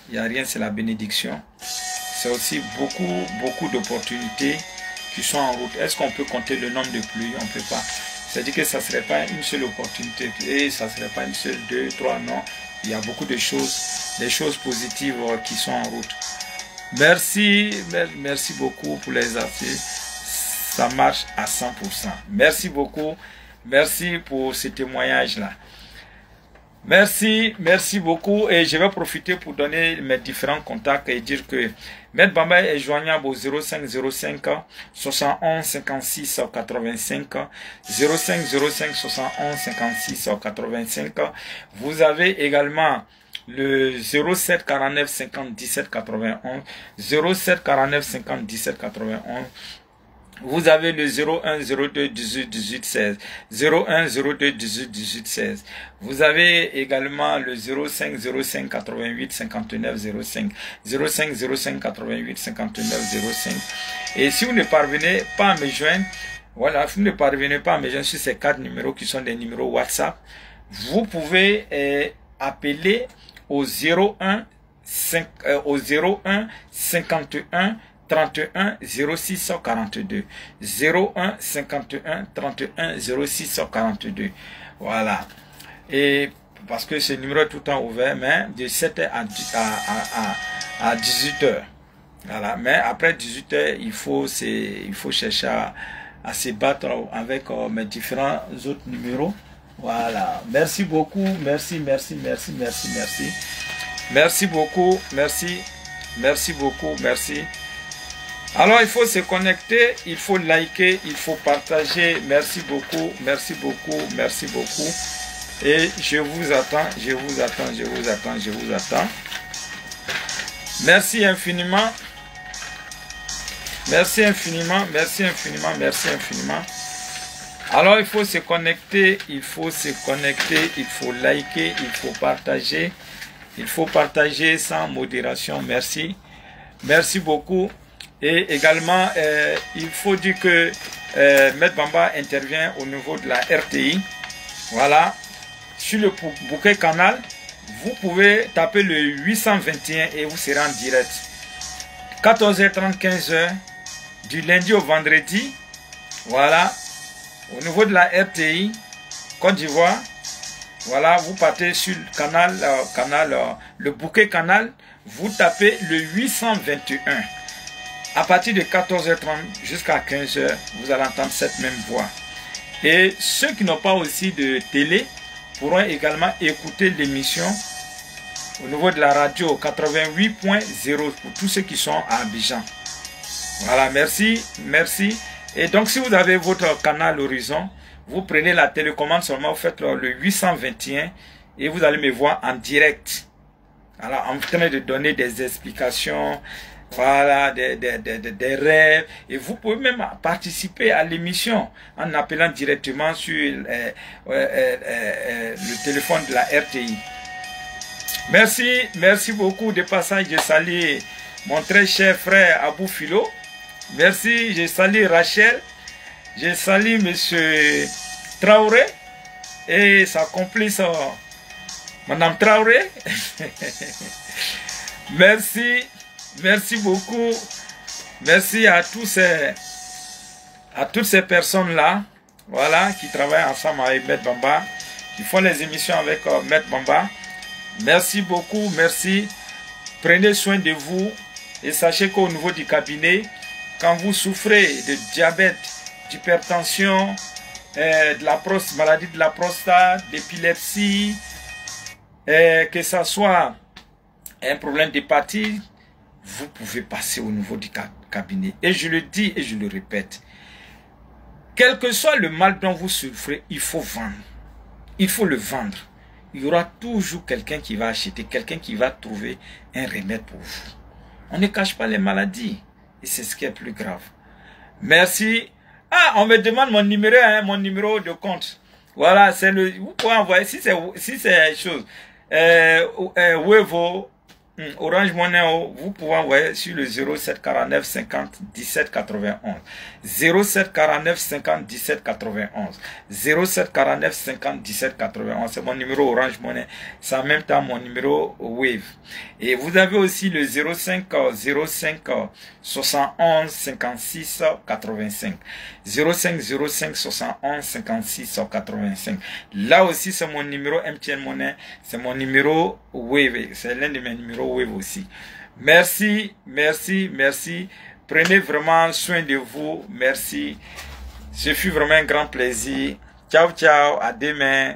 il n'y a rien, c'est la bénédiction. C'est aussi beaucoup d'opportunités qui sont en route. Est-ce qu'on peut compter le nombre de pluies? On ne peut pas. C'est-à-dire que ça ne serait pas une seule opportunité et ça ne serait pas une seule, deux, trois, non. Il y a beaucoup de choses, des choses positives qui sont en route. Merci beaucoup pour les astuces. Ça marche à 100%. Merci beaucoup. Merci pour ce témoignage-là. Merci beaucoup. Et je vais profiter pour donner mes différents contacts et dire que Maître Bamba est joignable au 0505 71 56 85 0505 71 56 85. Vous avez également le 07 49 50 17 91 07 49 50 17 91. Vous avez le 01 02 18 18 16 01 02 18 18 16. Vous avez également le 05 05 88 59 05 05 05 88 59 05. Et si vous ne parvenez pas à me joindre, voilà, si vous ne parvenez pas à me joindre sur ces 4 numéros qui sont des numéros WhatsApp, vous pouvez appeler au 01 51 31 06 42 01 51 31 06 42. Voilà. Et parce que ce numéro est tout le temps ouvert, mais de 7h à 18h. Voilà. Mais après 18h, il faut chercher à se battre avec mes différents autres numéros. Voilà. Merci beaucoup. Merci beaucoup. Merci beaucoup. Alors, il faut se connecter, il faut liker, il faut partager. Merci beaucoup. Et je vous attends. Merci infiniment. Alors, il faut se connecter, il faut liker, il faut partager. Il faut partager sans modération. Merci beaucoup. Et également, il faut dire que Maître Bamba intervient au niveau de la RTI. Voilà. Sur le bouquet canal, vous pouvez taper le 821 et vous serez en direct. 14h30, 15h, du lundi au vendredi. Voilà. Au niveau de la RTI, Côte d'Ivoire. Voilà, vous partez sur le canal, le bouquet canal, vous tapez le 821. À partir de 14h30 jusqu'à 15h, vous allez entendre cette même voix. Et ceux qui n'ont pas aussi de télé pourront également écouter l'émission au niveau de la radio 88.0 pour tous ceux qui sont à Abidjan. Voilà, merci. Et donc, si vous avez votre canal Horizon, vous prenez la télécommande seulement, vous faites le 821 et vous allez me voir en direct. Alors, en train de donner des explications, voilà, des rêves. Et vous pouvez même participer à l'émission en appelant directement sur le téléphone de la RTI. Merci beaucoup. De passage, je salue mon très cher frère Abou Philo. Merci, je salue Rachel. Je salue monsieur Traoré et sa complice madame Traoré. Merci beaucoup. Merci à toutes ces personnes-là, voilà, qui travaillent ensemble avec Maître Bamba, qui font les émissions avec Maître Bamba. Merci beaucoup, merci. Prenez soin de vous et sachez qu'au niveau du cabinet, quand vous souffrez de diabète, d'hypertension, de la maladie de la prostate, d'épilepsie, que ce soit un problème d'hépatite, vous pouvez passer au niveau du cabinet. Et je le dis et je le répète, quel que soit le mal dont vous souffrez, il faut vendre. Il faut le vendre. Il y aura toujours quelqu'un qui va acheter, quelqu'un qui va trouver un remède pour vous. On ne cache pas les maladies. Et c'est ce qui est plus grave. Merci. Ah, on me demande mon numéro de compte. Voilà, c'est le. Vous pouvez envoyer si c'est chose. Wevo, Orange Money, vous pouvez envoyer sur le 07 49 50 17 91. 07 49 50 17 91. 07 49 50 17 91. C'est mon numéro Orange Money. C'est en même temps mon numéro Wave. Et vous avez aussi le 05 05 71 56 85. 05 05 71 56 85. Là aussi, c'est mon numéro MTN Money. C'est mon numéro Wave. C'est l'un de mes numéros Wave aussi. Merci, merci, merci. Prenez vraiment soin de vous. Merci. Ce fut vraiment un grand plaisir. Ciao, ciao. À demain.